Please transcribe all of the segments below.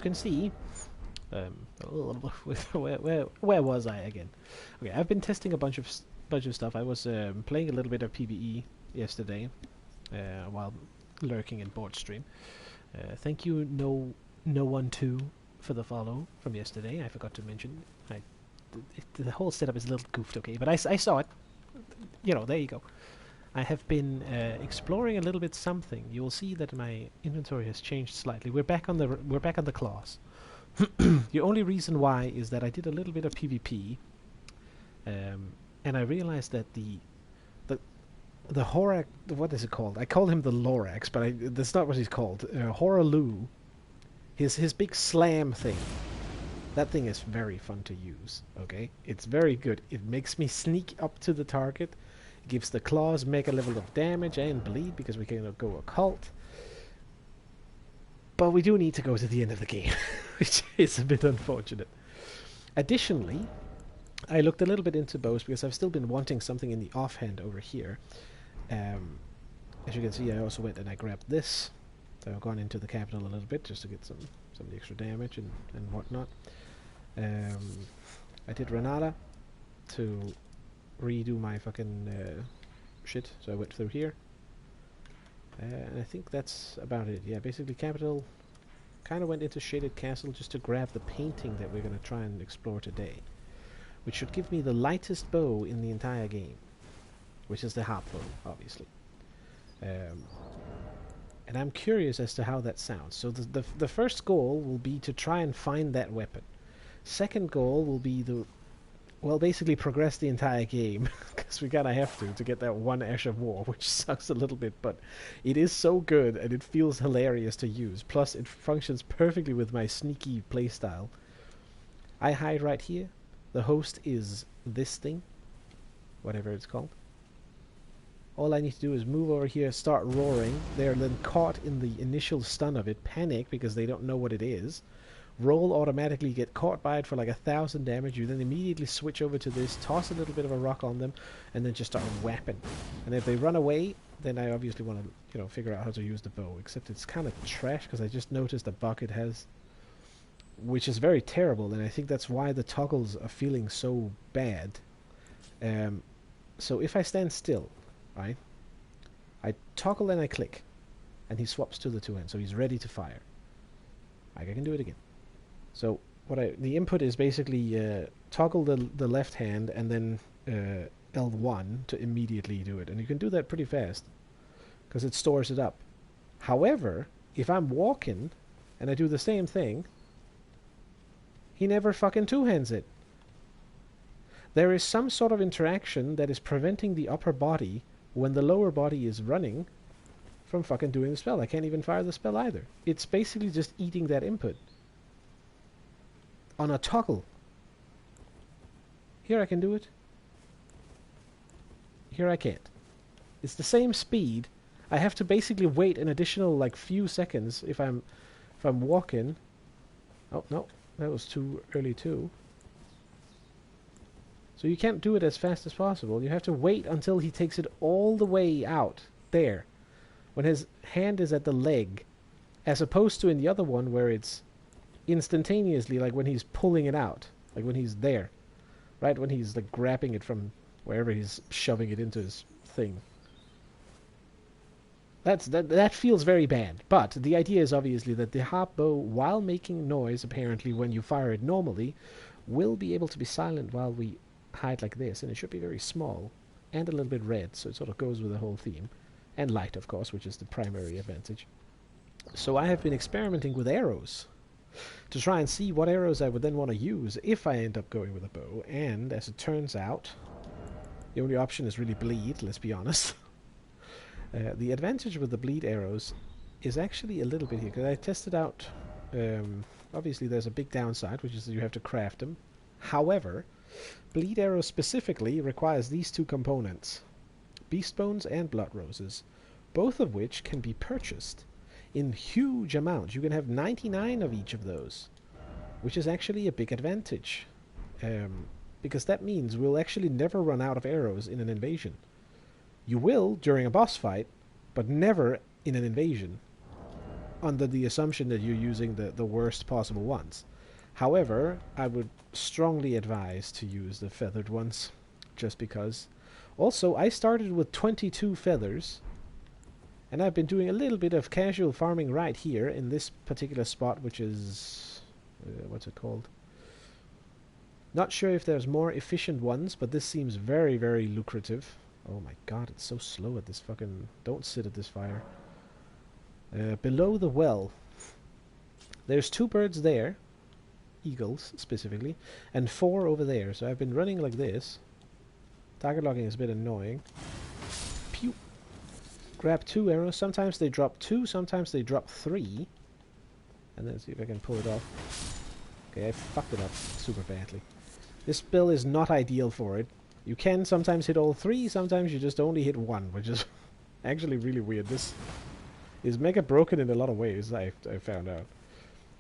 can see, where was I again? Okay, I've been testing a bunch of stuff. I was playing a little bit of PvE yesterday while lurking in board stream. Thank you, no one too, for the follow from yesterday. I forgot to mention. The whole setup is a little goofed, okay, but I saw it. There you go. I have been exploring a little bit something. You will see that my inventory has changed slightly. We're back on the class. The only reason why is that I did a little bit of PvP, and I realized that the Horak, what is it called? I call him the Lorax, but that's not what he's called. Horalu, his big slam thing. That thing is very fun to use. Okay, it's very good. It makes me sneak up to the target. It gives the claws mega level of damage and bleed because we can go occult. But we do need to go to the end of the game, which is a bit unfortunate. Additionally, I looked a little bit into bows because I've still been wanting something in the offhand over here. As you can see, I also went and I grabbed this. So I've gone into the capital a little bit just to get some of the extra damage and whatnot. I did Renata to redo my fucking shit, so I went through here. And I think that's about it. Yeah, basically capital. Kind of went into Shaded Castle just to grab the painting that we're going to try and explore today, which should give me the lightest bow in the entire game, which is the harp bow, obviously. And I'm curious as to how that sounds. So the first goal will be to try and find that weapon. Second goal will be basically progress the entire game, because we kind of have to get that one Ash of War, which sucks a little bit, but it is so good and it feels hilarious to use. Plus, it functions perfectly with my sneaky playstyle. I hide right here. The host is this thing, whatever it's called. All I need to do is move over here, start roaring. They're then caught in the initial stun of it, panic because they don't know what it is. Roll automatically, get caught by it for like 1,000 damage. You then immediately switch over to this, toss a little bit of a rock on them, and then just start whapping. And if they run away, then I obviously want to, figure out how to use the bow. Except it's kind of trash because I just noticed the bucket has, which is very terrible, and I think that's why the toggles are feeling so bad. So if I stand still, right, I toggle and I click, and he swaps to the two hands, so he's ready to fire. I can do it again. So the input is basically toggle the left hand and then L1 to immediately do it, and you can do that pretty fast because it stores it up. However, if I'm walking and I do the same thing, he never fucking two-hands it. There is some sort of interaction that is preventing the upper body when the lower body is running from fucking doing the spell. I can't even fire the spell either. It's basically just eating that input on a toggle. Here I can do it. Here I can't. It's the same speed. I have to basically wait an additional like few seconds if I'm walking. Oh no, that was too early too. So you can't do it as fast as possible. You have to wait until he takes it all the way out there, when his hand is at the leg, as opposed to in the other one where it's instantaneously, like when he's pulling it out, like when he's there, right, when he's like grabbing it from wherever he's shoving it into his thing. That feels very bad. But the idea is obviously that the harp bow, while making noise apparently when you fire it normally, will be able to be silent while we hide like this, and it should be very small and a little bit red, so it sort of goes with the whole theme. And light, of course, which is the primary advantage. So I have been experimenting with arrows to try and see what arrows I would then want to use if I end up going with a bow. And as it turns out, the only option is really bleed, let's be honest. The advantage with the bleed arrows is actually a little bit here, because I tested out, obviously there's a big downside, which is that you have to craft them. However, bleed arrows specifically requires these two components: beast bones and blood roses, both of which can be purchased in huge amounts. You can have 99 of each of those, which is actually a big advantage, because that means we'll actually never run out of arrows in an invasion. You will during a boss fight, but never in an invasion, under the assumption that you're using the worst possible ones. However, I would strongly advise to use the feathered ones, just because. Also, I started with 22 feathers, and I've been doing a little bit of casual farming right here in this particular spot, which is... what's it called? Not sure if there's more efficient ones, but this seems very, very lucrative. Oh my god, it's so slow at this fucking... Don't sit at this fire. Below the well. There's 2 birds there. Eagles, specifically. And 4 over there. So I've been running like this. Target locking is a bit annoying. Pew! Grab 2 arrows. Sometimes they drop 2, sometimes they drop 3. And then see if I can pull it off. Okay, I fucked it up super badly. This build is not ideal for it. You can sometimes hit all 3, sometimes you just only hit 1, which is actually really weird. This is mega broken in a lot of ways, I found out.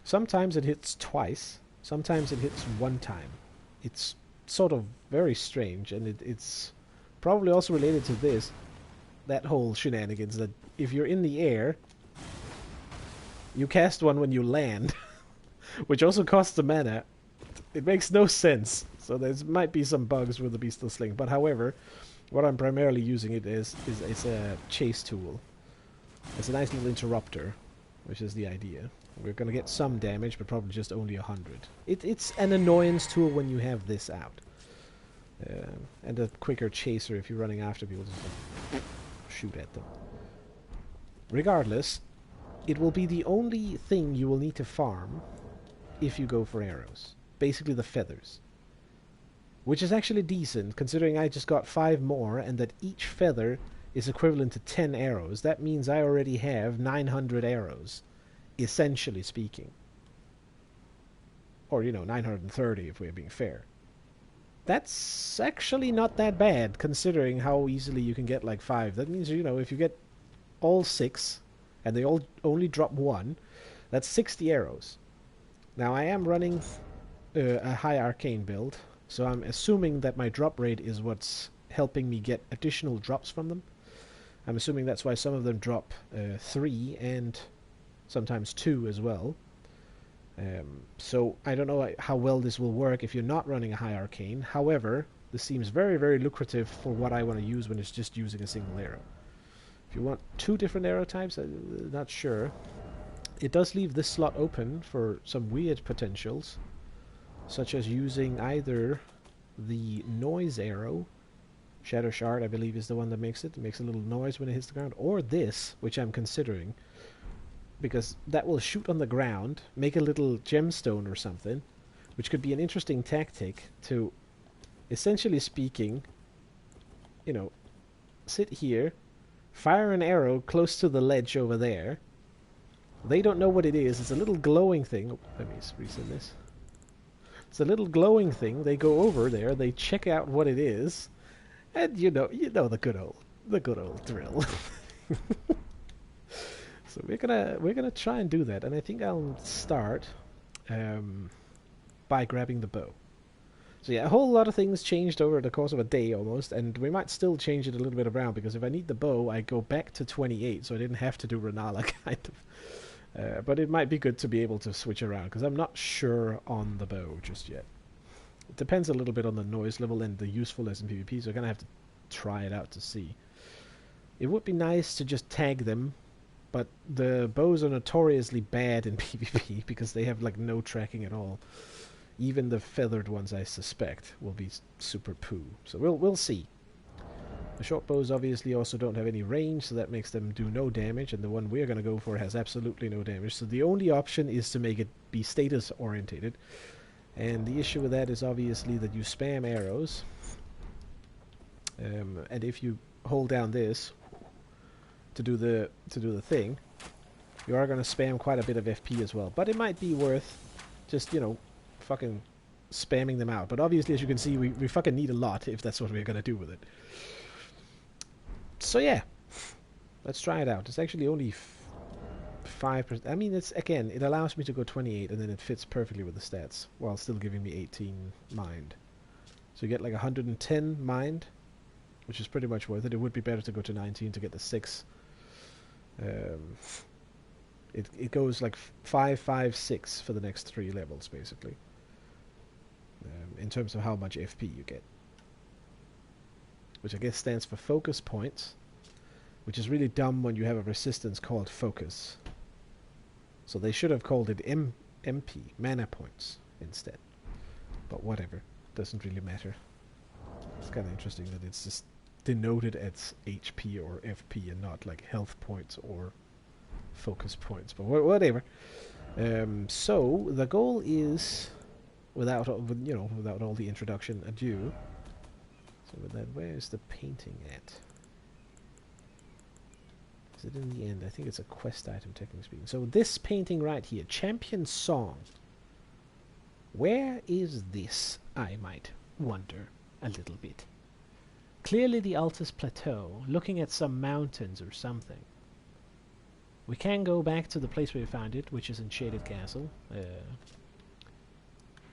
Sometimes it hits twice, sometimes it hits 1 time. It's sort of very strange, and it's probably also related to this, that whole shenanigans, that if you're in the air, you cast one when you land, which also costs the mana. It makes no sense. So there might be some bugs with the Beastly Sling, but however, what I'm primarily using it is a chase tool. It's a nice little interrupter, which is the idea. We're going to get some damage, but probably just only 100. It's an annoyance tool when you have this out. And a quicker chaser if you're running after people, just like, shoot at them. Regardless, it will be the only thing you will need to farm if you go for arrows. Basically the feathers. Which is actually decent, considering I just got 5 more, and that each feather is equivalent to 10 arrows. That means I already have 900 arrows, essentially speaking. Or, 930 if we're being fair. That's actually not that bad, considering how easily you can get like 5. That means, if you get all 6, and they all only drop 1, that's 60 arrows. Now, I am running a high arcane build, so I'm assuming that my drop rate is what's helping me get additional drops from them. I'm assuming that's why some of them drop 3 and sometimes 2 as well. So I don't know how well this will work if you're not running a high arcane. However, this seems very, very lucrative for what I want to use when it's just using a single arrow. If you want 2 different arrow types, I'm not sure. It does leave this slot open for some weird potentials, such as using either the noise arrow, Shadow Shard I believe is the one that makes it. It makes a little noise when it hits the ground, or this, which I'm considering, because that will shoot on the ground, make a little gemstone or something, which could be an interesting tactic to, essentially speaking, sit here, fire an arrow close to the ledge over there. They don't know what it is. It's a little glowing thing. Oh, let me resend this. It's a little glowing thing. They go over there, they check out what it is, and you know the good old drill. So we're gonna try and do that, and I think I'll start by grabbing the bow. So yeah, a whole lot of things changed over the course of a day almost, and we might still change it a little bit around, because if I need the bow, I go back to 28, so I didn't have to do Renala, kind of. But it might be good to be able to switch around, because I'm not sure on the bow just yet. It depends a little bit on the noise level and the usefulness in PvP, so I'm going to have to try it out to see. It would be nice to just tag them, but the bows are notoriously bad in PvP, because they have like no tracking at all. Even the feathered ones, I suspect, will be super poo. So we'll see. The short bows obviously also don't have any range, so that makes them do no damage, and the one we're going to go for has absolutely no damage. So the only option is to make it be status orientated, and the issue with that is obviously that you spam arrows, and if you hold down this to do the thing, you are going to spam quite a bit of FP as well. But it might be worth just fucking spamming them out. But obviously, as you can see, we fucking need a lot if that's what we're going to do with it. So yeah, let's try it out. It's actually only 5%. I mean, it allows me to go 28, and then it fits perfectly with the stats, while still giving me 18 mind. So you get like 110 mind, which is pretty much worth it. It would be better to go to 19 to get the 6. It goes like 5, 5, 6 for the next 3 levels, basically. In terms of how much FP you get. Which I guess stands for focus points. Which is really dumb when you have a resistance called focus. So they should have called it MP, mana points, instead. But whatever. Doesn't really matter. It's kind of interesting that it's just denoted as HP or FP and not like health points or focus points. But whatever. So the goal is, without all the introduction ado. So with that, where is the painting at? Is it in the end? I think it's a quest item, technically speaking. So this painting right here, Champion Song. Where is this, I might wonder a little bit. Clearly the Altus Plateau, looking at some mountains or something. We can go back to the place where we found it, which is in Shaded Castle.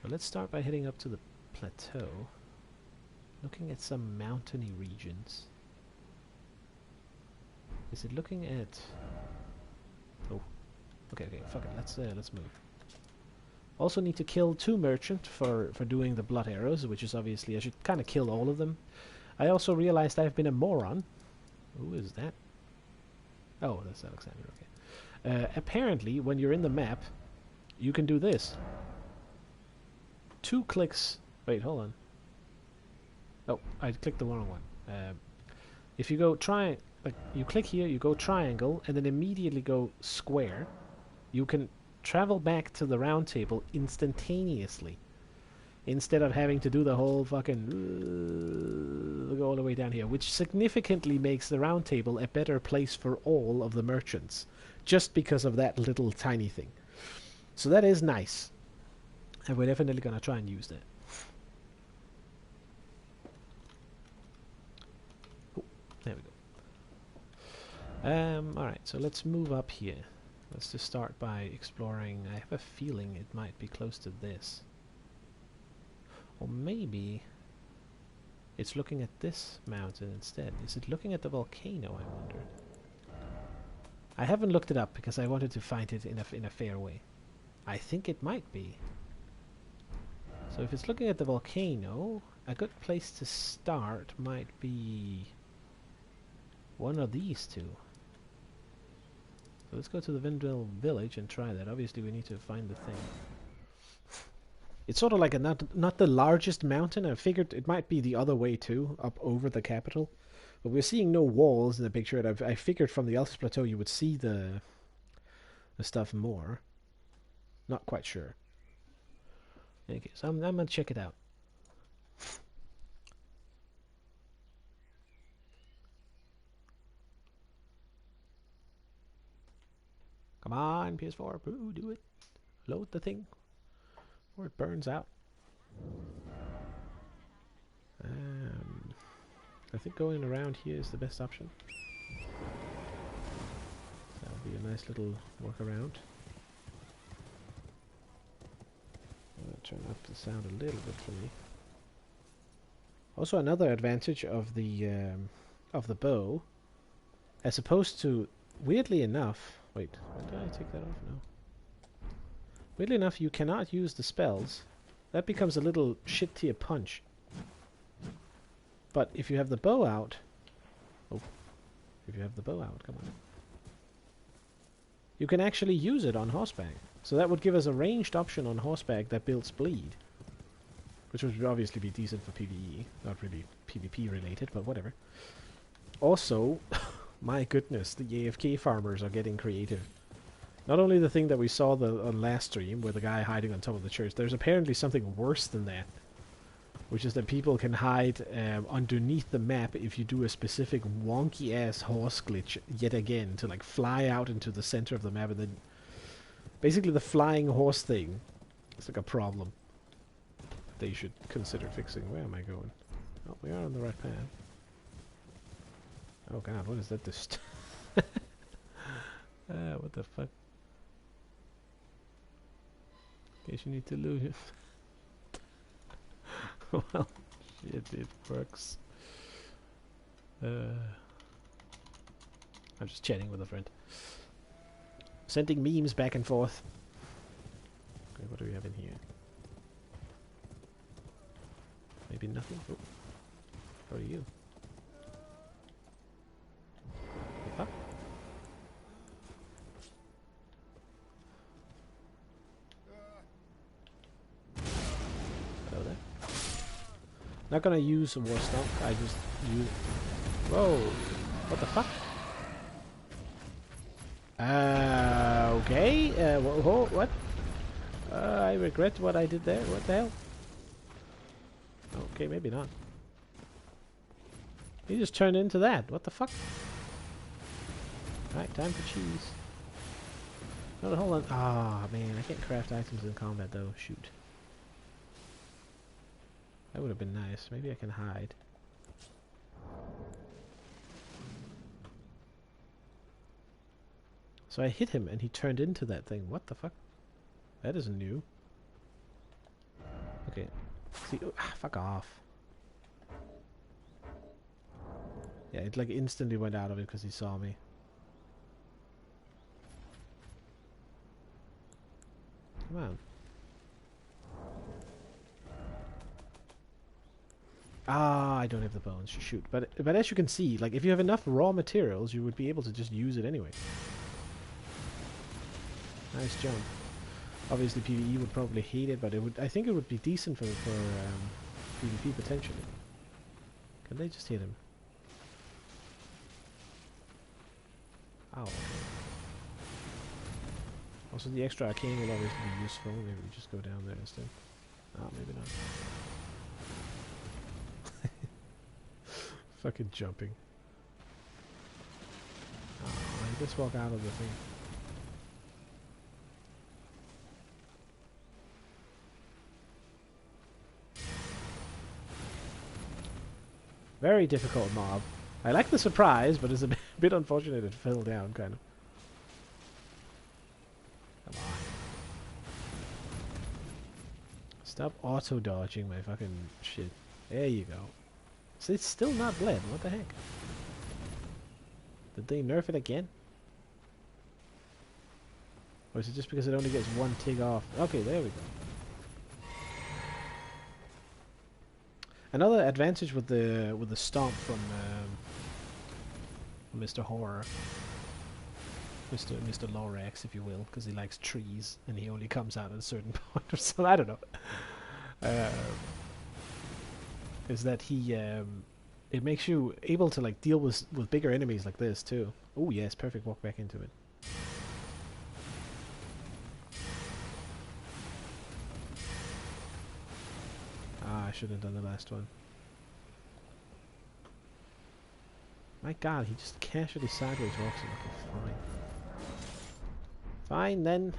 But let's start by heading up to the plateau. Looking at some mountainy regions. Is it looking at... Oh. Okay, fuck it. Let's move. Also need to kill 2 merchant for doing the blood arrows, which is obviously... I should kind of kill all of them. I also realized I've been a moron. Who is that? Oh, that's Alexander, okay. Apparently, when you're in the map, you can do this. 2 clicks... Wait, hold on. Oh, I clicked the wrong one. If you go like you click here, you go triangle, and then immediately go square, you can travel back to the round table instantaneously. Instead of having to do the whole fucking go all the way down here, which significantly makes the round table a better place for all of the merchants, just because of that little tiny thing. So that is nice, and we're definitely gonna try and use that. There we go. Alright, so let's move up here. Let's just start by exploring. I have a feeling it might be close to this. Or maybe it's looking at this mountain instead. Is it looking at the volcano, I wonder? I haven't looked it up because I wanted to find it in a fair way. I think it might be. So if it's looking at the volcano, a good place to start might be one of these 2. So let's go to the Vindwell village and try that. Obviously we need to find the thing. It's sort of like a not the largest mountain. I figured it might be the other way too, up over the capital. But we're seeing no walls in the picture, and I figured from the Altus Plateau you would see the stuff more. Not quite sure. Okay, so I'm gonna check it out. Come on, PS4, boo, do it. Load the thing, or it burns out. I think going around here is the best option. That'll be a nice little workaround. I'll turn up the sound a little bit for me. Also, another advantage of the bow, as opposed to, weirdly enough, wait, did I take that off? No. Weirdly enough, you cannot use the spells. That becomes a little shit tier punch. But if you have the bow out... Oh. If you have the bow out, come on. You can actually use it on horseback. So that would give us a ranged option on horseback that builds bleed. Which would obviously be decent for PvE. Not really PvP related, but whatever. Also, my goodness, the AFK farmers are getting creative. Not only the thing that we saw on last stream, where the guy hiding on top of the church, there's apparently something worse than that. Which is that people can hide underneath the map if you do a specific wonky-ass horse glitch yet again to like fly out into the center of the map, and then basically the flying horse thing is like a problem they should consider fixing. Where am I going? Oh, we are on the right path. Oh god, what is that? What the fuck? In case you need to lose it. Well, shit, it works. I'm just chatting with a friend. Sending memes back and forth. Okay, what do we have in here? Maybe nothing? Oh. What are you? The fuck? Hello there. Not gonna use a war stomp, I just use... Whoa! What the fuck? Okay. Whoa, what? I regret what I did there. What the hell? Okay, maybe not. He just turned into that. What the fuck? Alright, time for cheese. No, hold on. Ah, man, I can't craft items in combat though. Shoot. That would have been nice. Maybe I can hide. So I hit him and he turned into that thing. What the fuck? That is new. Okay. See, fuck off. Yeah, it like instantly went out of it because he saw me. Come on. Ah, I don't have the bones. Shoot. But as you can see, like if you have enough raw materials, you would be able to just use it anyway. Nice jump. Obviously, PvE would probably hate it, but it would. I think it would be decent for PvP potentially. Can they just hit him? Ow. Okay. Also, the extra arcane will obviously be useful. Maybe we just go down there instead. Oh, maybe not. Fucking jumping. Oh, I just walk out of the thing. Very difficult mob. I like the surprise, but it's a bit unfortunate it fell down, kind of. Come on. Stop auto-dodging my fucking shit. There you go. So it's still not bled. What the heck? Did they nerf it again? Or is it just because it only gets one tick off? Okay, there we go. Another advantage with the stomp from Mr. Horror, Mr. Lorax, if you will, because he likes trees and he only comes out at a certain point or so. I don't know. Is that he it makes you able to like deal with bigger enemies like this too. Oh yes, perfect. Walk back into it. Ah, I should have done the last one. My god, he just casually sideways walks in. Okay, fine. Fine then.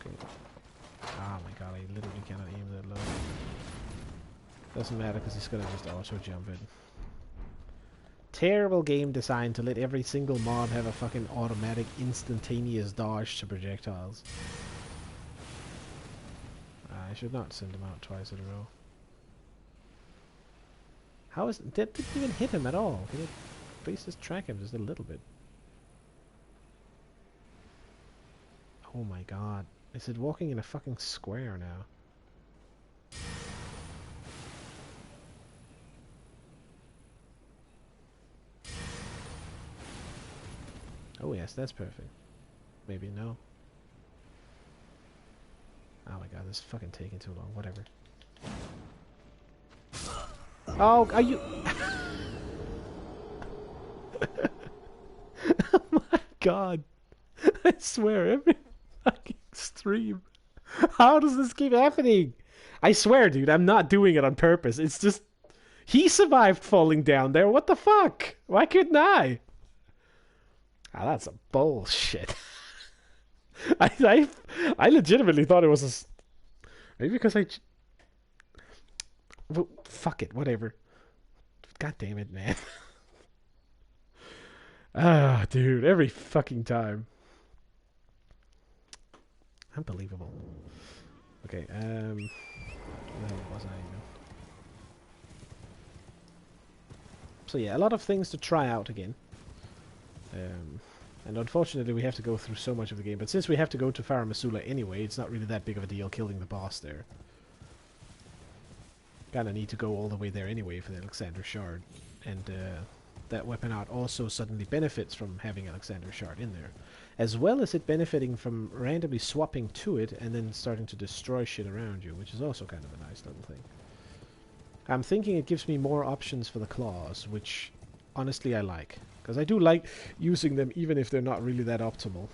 Okay. Oh my god, I literally cannot aim that low. Doesn't matter because he's gonna just auto jump it. Terrible game design to let every single mob have a fucking automatic instantaneous dodge to projectiles. I should not send him out twice in a row. How is that didn't even hit him at all? Can it please just track him just a little bit? Oh my god. Is it walking in a fucking square now? Oh yes, that's perfect. Maybe no. Oh my god, this is fucking taking too long. Whatever. Oh, are you... Oh my god. I swear, every fucking stream. How does this keep happening? I swear, dude, I'm not doing it on purpose. It's just... He survived falling down there. What the fuck? Why couldn't I? Ah, that's a bullshit. I legitimately thought it was a... Maybe because I... Well, fuck it, whatever. God damn it, man. Ah, dude, every fucking time. Unbelievable. Okay, where was I? So yeah, a lot of things to try out again. And unfortunately we have to go through so much of the game, but since we have to go to Farah Masula anyway, it's not really that big of a deal killing the boss there. Kinda need to go all the way there anyway for the Alexander Shard, and that weapon art also suddenly benefits from having Alexander Shard in there, as well as it benefiting from randomly swapping to it and then starting to destroy shit around you, which is also kind of a nice little thing. I'm thinking it gives me more options for the claws, which honestly I like, because I do like using them even if they're not really that optimal.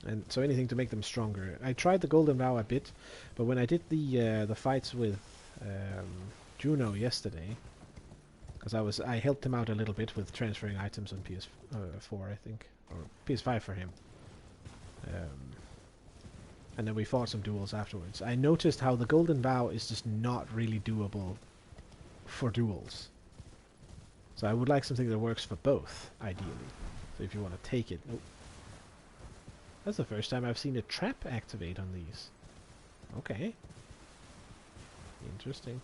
And so anything to make them stronger. I tried the Golden Vow a bit, but when I did the fights with Juno yesterday, because I helped him out a little bit with transferring items on PS4, I think, or PS5 for him. And then we fought some duels afterwards. I noticed how the Golden Vow is just not really doable for duels. So I would like something that works for both, ideally. So if you want to take it... Oh. That's the first time I've seen a trap activate on these. Okay. Interesting.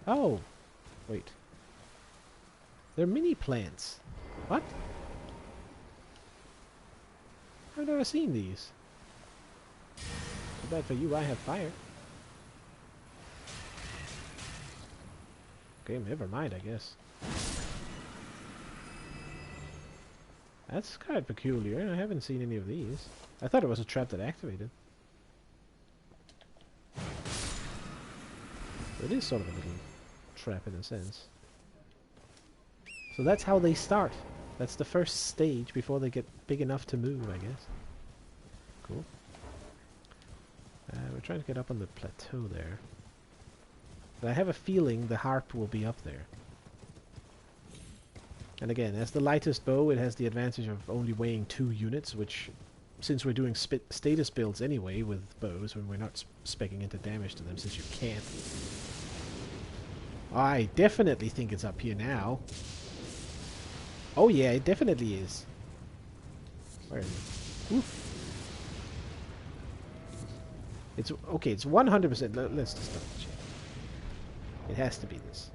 Oh! Wait. They're mini plants. What? I've never seen these. Too bad for you, I have fire. Okay, never mind, I guess. That's kind of peculiar. I haven't seen any of these. I thought it was a trap that activated. It is sort of a little trap in a sense. So that's how they start. That's the first stage before they get big enough to move, I guess. Cool. We're trying to get up on the plateau there. But I have a feeling the harp will be up there. And again, as the lightest bow, it has the advantage of only weighing 2 units, which, since we're doing status builds anyway with bows, when we're not speccing into damage to them, since you can't. I definitely think it's up here now. Oh yeah, it definitely is. Where is it? Oof. It's okay, it's 100%. Let's just double check. It has to be this.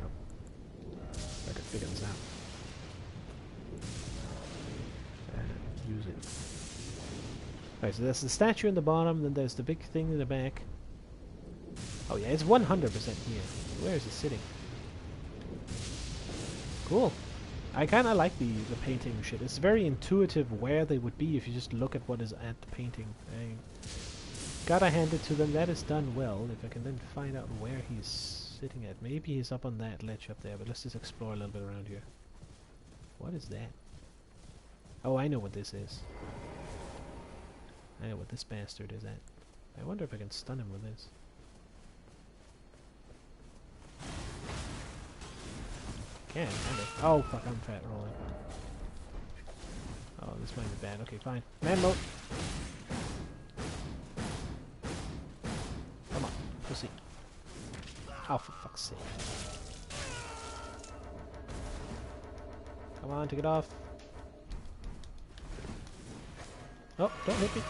Nope. I could figure this out. Use it. Alright, so that's the statue in the bottom, then there's the big thing in the back. Oh yeah, it's 100% here. Where is it sitting? Cool. I kinda like the painting shit. It's very intuitive where they would be if you just look at what is at the painting. I gotta hand it to them. That is done well. If I can then find out where he's sitting at. Maybe he's up on that ledge up there, but let's just explore a little bit around here. What is that? Oh, I know what this is. I know what this bastard is at. I wonder if I can stun him with this. Can, kinda. Oh, fuck, I'm fat rolling. Oh, this might be bad. Okay, fine. Man mode! Come on, pussy. Oh, for fuck's sake. Come on, take it off. Oh, don't hit me.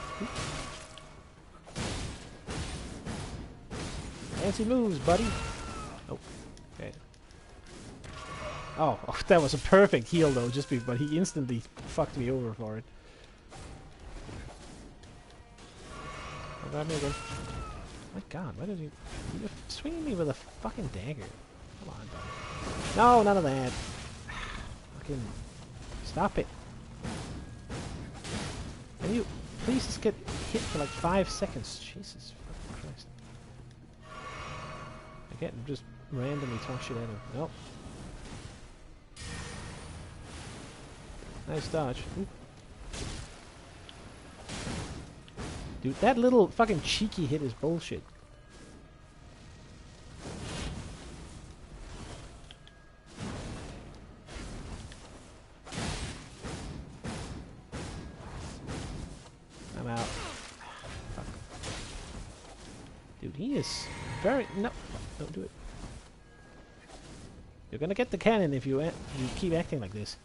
Fancy moves, buddy. Oh, okay. Oh, that was a perfect heal though, but he instantly fucked me over for it. Oh, grab me again. My god, why did you're swinging me with a fucking dagger? Come on, buddy. No, none of that. Fucking stop it. Can you please just get hit for like 5 seconds? Jesus fucking Christ. I can't just randomly toss shit at him. Nope. Nice dodge. Ooh. Dude, that little fucking cheeky hit is bullshit. I'm out. Fuck. Dude, he is very... No, don't do it. You're gonna get the cannon if you keep acting like this.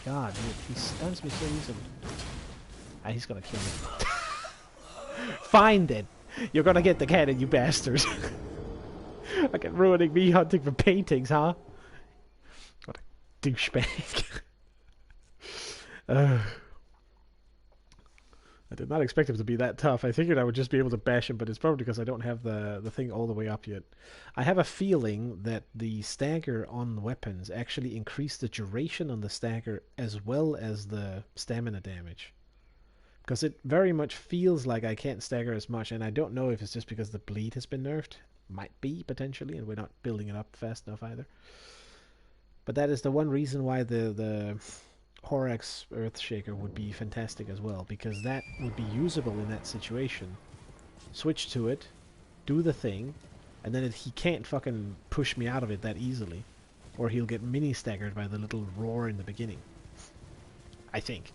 God, dude, he stuns me so easily. Ah, he's gonna kill me. Fine then. You're gonna get the cannon, you bastard. Fucking ruining me hunting for paintings, huh? What a douchebag. I did not expect him to be that tough. I figured I would just be able to bash him, but it's probably because I don't have the thing all the way up yet. I have a feeling that the stagger on weapons actually increase the duration on the stagger as well as the stamina damage. Because it very much feels like I can't stagger as much, and I don't know if it's just because the bleed has been nerfed. Might be, potentially, and we're not building it up fast enough either. But that is the one reason why the Horax Earthshaker would be fantastic as well, because that would be usable in that situation. Switch to it, do the thing, and then he can't fucking push me out of it that easily. Or he'll get mini-staggered by the little roar in the beginning. I think.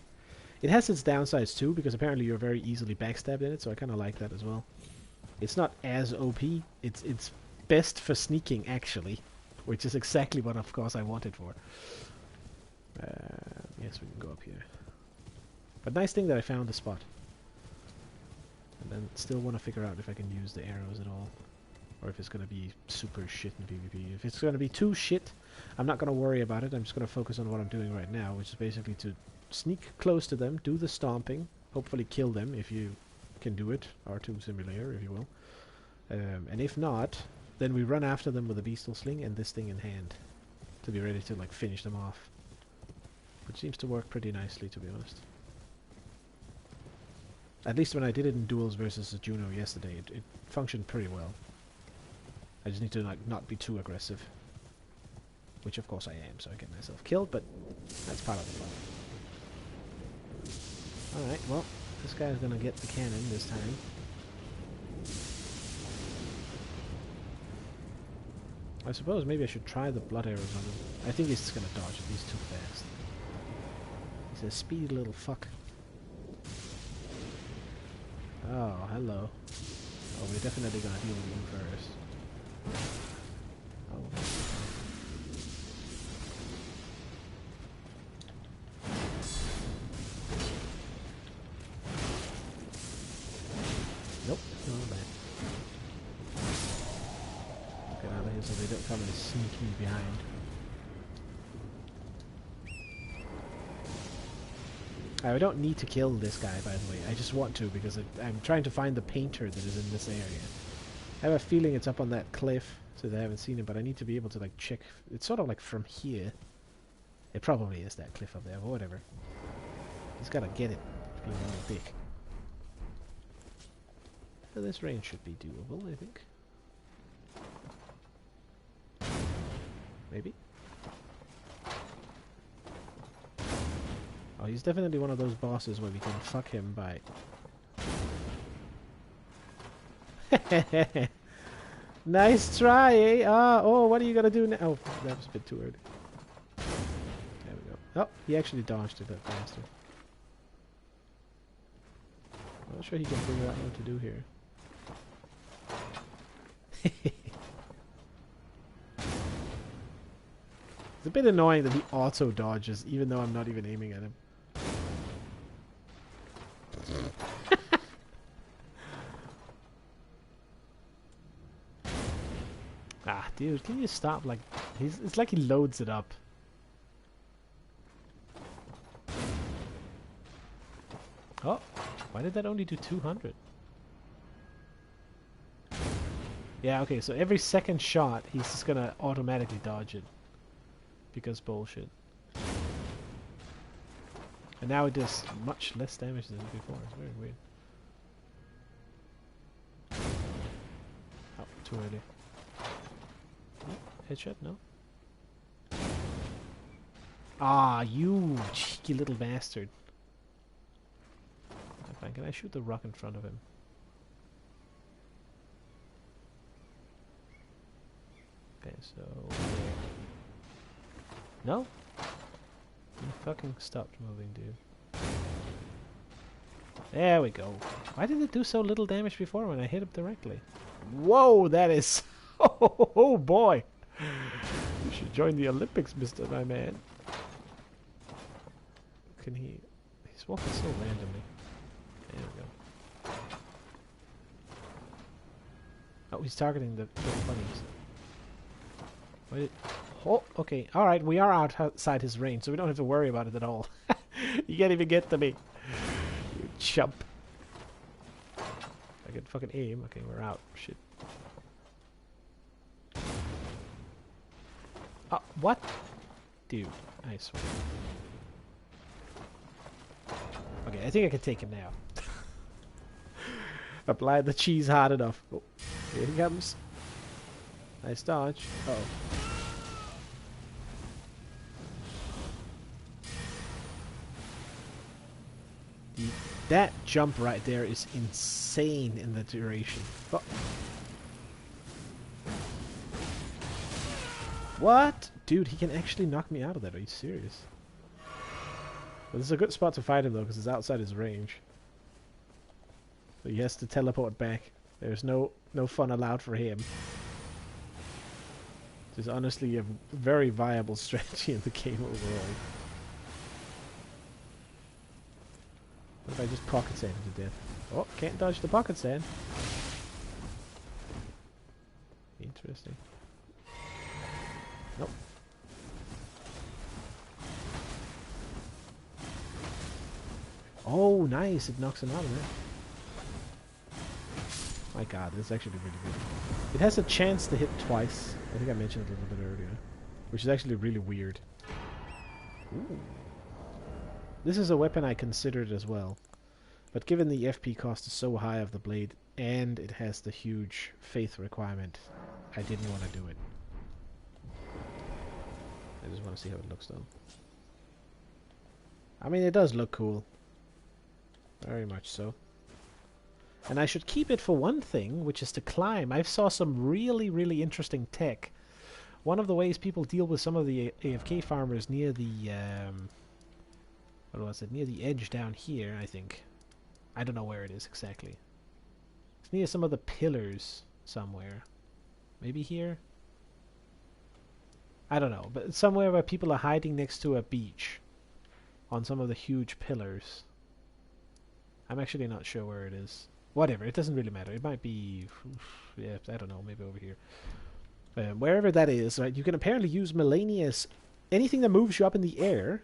It has its downsides too, because apparently you're very easily backstabbed in it, so I kind of like that as well. It's not as OP, it's best for sneaking actually, which is exactly what of course I wanted for. Yes, we can go up here. But nice thing that I found the spot. And then still want to figure out if I can use the arrows at all. Or if it's going to be super shit in PvP. If it's going to be too shit, I'm not going to worry about it. I'm just going to focus on what I'm doing right now, which is basically to sneak close to them, do the stomping, hopefully kill them if you can do it. R2 simulator, if you will. And if not, then we run after them with a beastal sling and this thing in hand to be ready to like finish them off. Which seems to work pretty nicely, to be honest. At least when I did it in duels versus Juno yesterday, it functioned pretty well. I just need to like not be too aggressive. Which of course I am, so I get myself killed, but that's part of the fun. Alright, well, this guy's gonna get the cannon this time. I suppose maybe I should try the blood arrows on him. I think he's just gonna dodge it, he's too fast. He's a speedy little fuck. Oh, hello. Oh, we're definitely gonna deal with you first. Oh. Nope, not bad. Get out of here so they don't come and sneak me behind. I don't need to kill this guy, by the way. I just want to because I'm trying to find the painter that is in this area. I have a feeling it's up on that cliff, so I haven't seen it, but I need to be able to like check. It's sort of like from here. It probably is that cliff up there, but whatever. He's gotta get it. Being a little dick. So this range should be doable, I think. Maybe. Oh, he's definitely one of those bosses where we can fuck him by... Nice try, eh? Oh, what are you gonna do now? Oh, that was a bit too early. There we go. Oh, he actually dodged it, that bastard. I'm not sure he can figure out what to do here. It's a bit annoying that he auto dodges, even though I'm not even aiming at him. Ah, dude, can you stop? Like, it's like he loads it up. Oh, why did that only do 200? Yeah, okay, so every second shot, he's just gonna automatically dodge it. Because bullshit. And now it does much less damage than before. It's very weird. Oh, too early. Headshot? No? Ah, you cheeky little bastard. Fine, can I shoot the rock in front of him? Okay, so... No? You fucking stopped moving, dude. There we go. Why did it do so little damage before when I hit him directly? Whoa, that is... Oh boy! You should join the Olympics, Mr. My Man. Can he... He's walking so randomly. There we go. Oh, he's targeting the bunnies. Wait. Oh, okay. Alright, we are outside his range, so we don't have to worry about it at all. You can't even get to me. You chump. I can fucking aim. Okay, we're out. Shit. Oh, what? Dude, I swear. Okay, I think I can take him now. Apply the cheese hard enough. Oh, here he comes. Nice dodge. Uh oh. That jump right there is insane in the duration. Oh. What? Dude, he can actually knock me out of that. Are you serious? Well, this is a good spot to fight him though, because it's outside his range. So he has to teleport back. There's no fun allowed for him. It's honestly a very viable strategy in the game overall. What if I just pocket sand him to death? Oh, can't dodge the pocket sand. Interesting. Nope. Oh, nice! It knocks him out of there. My god, this is actually really good. It has a chance to hit twice. I think I mentioned it a little bit earlier. Which is actually really weird. Ooh. This is a weapon I considered as well. But given the FP cost is so high of the blade, and it has the huge faith requirement, I didn't want to do it. I just want to see how it looks though. I mean, it does look cool. Very much so. And I should keep it for one thing, which is to climb. I saw some really, really interesting tech. One of the ways people deal with some of the AFK farmers near the what was it? Near the edge down here, I think. I don't know where it is exactly. It's near some of the pillars somewhere. Maybe here? I don't know, but it's somewhere where people are hiding next to a beach on some of the huge pillars. I'm actually not sure where it is. Whatever, it doesn't really matter. It might be, yeah, I don't know, maybe over here. Wherever that is, right? You can apparently use Melania as anything that moves you up in the air.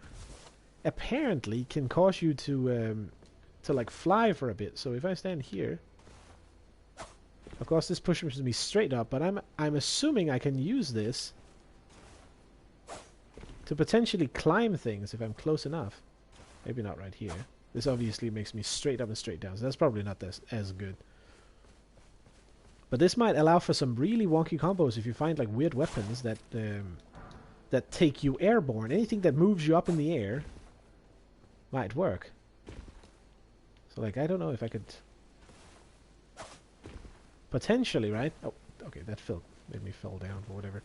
Apparently, can cause you to like fly for a bit. So if I stand here, of course, this pushes me straight up. But I'm assuming I can use this to potentially climb things if I'm close enough. Maybe not right here. This obviously makes me straight up and straight down, so that's probably not as good. But this might allow for some really wonky combos if you find like weird weapons that that take you airborne. Anything that moves you up in the air might work. So like, I don't know if I could potentially, right? Oh, okay, that made me fall down or whatever.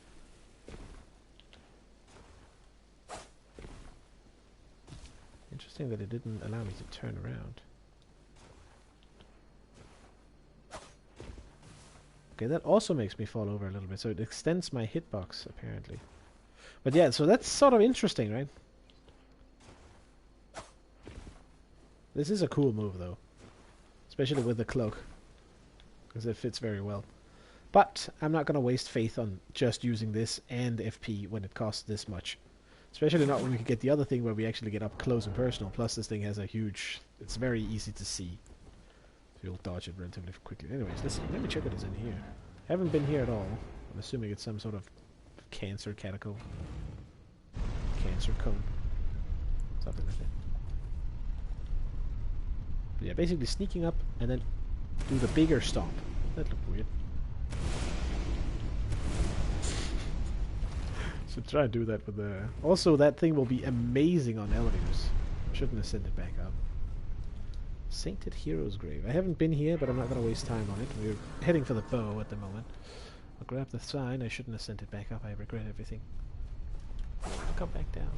Interesting that it didn't allow me to turn around. Okay, that also makes me fall over a little bit, so it extends my hitbox, apparently. But yeah, so that's sort of interesting, right? This is a cool move, though. Especially with the cloak. Because it fits very well. But I'm not going to waste faith on just using this and FP when it costs this much. Especially not when we can get the other thing where we actually get up close and personal. Plus this thing has a huge... It's very easy to see. So you'll dodge it relatively quickly. Anyways, let me check what is in here. Haven't been here at all. I'm assuming it's some sort of cancer catacomb. Cancer cone. Something like that. But yeah, basically sneaking up and then do the bigger stomp. That looked weird. Should try and do that with the... Also, that thing will be amazing on elevators. Shouldn't have sent it back up. Sainted Hero's Grave. I haven't been here, but I'm not going to waste time on it. We're heading for the bow at the moment. I'll grab the sign. I shouldn't have sent it back up. I regret everything. I'll come back down.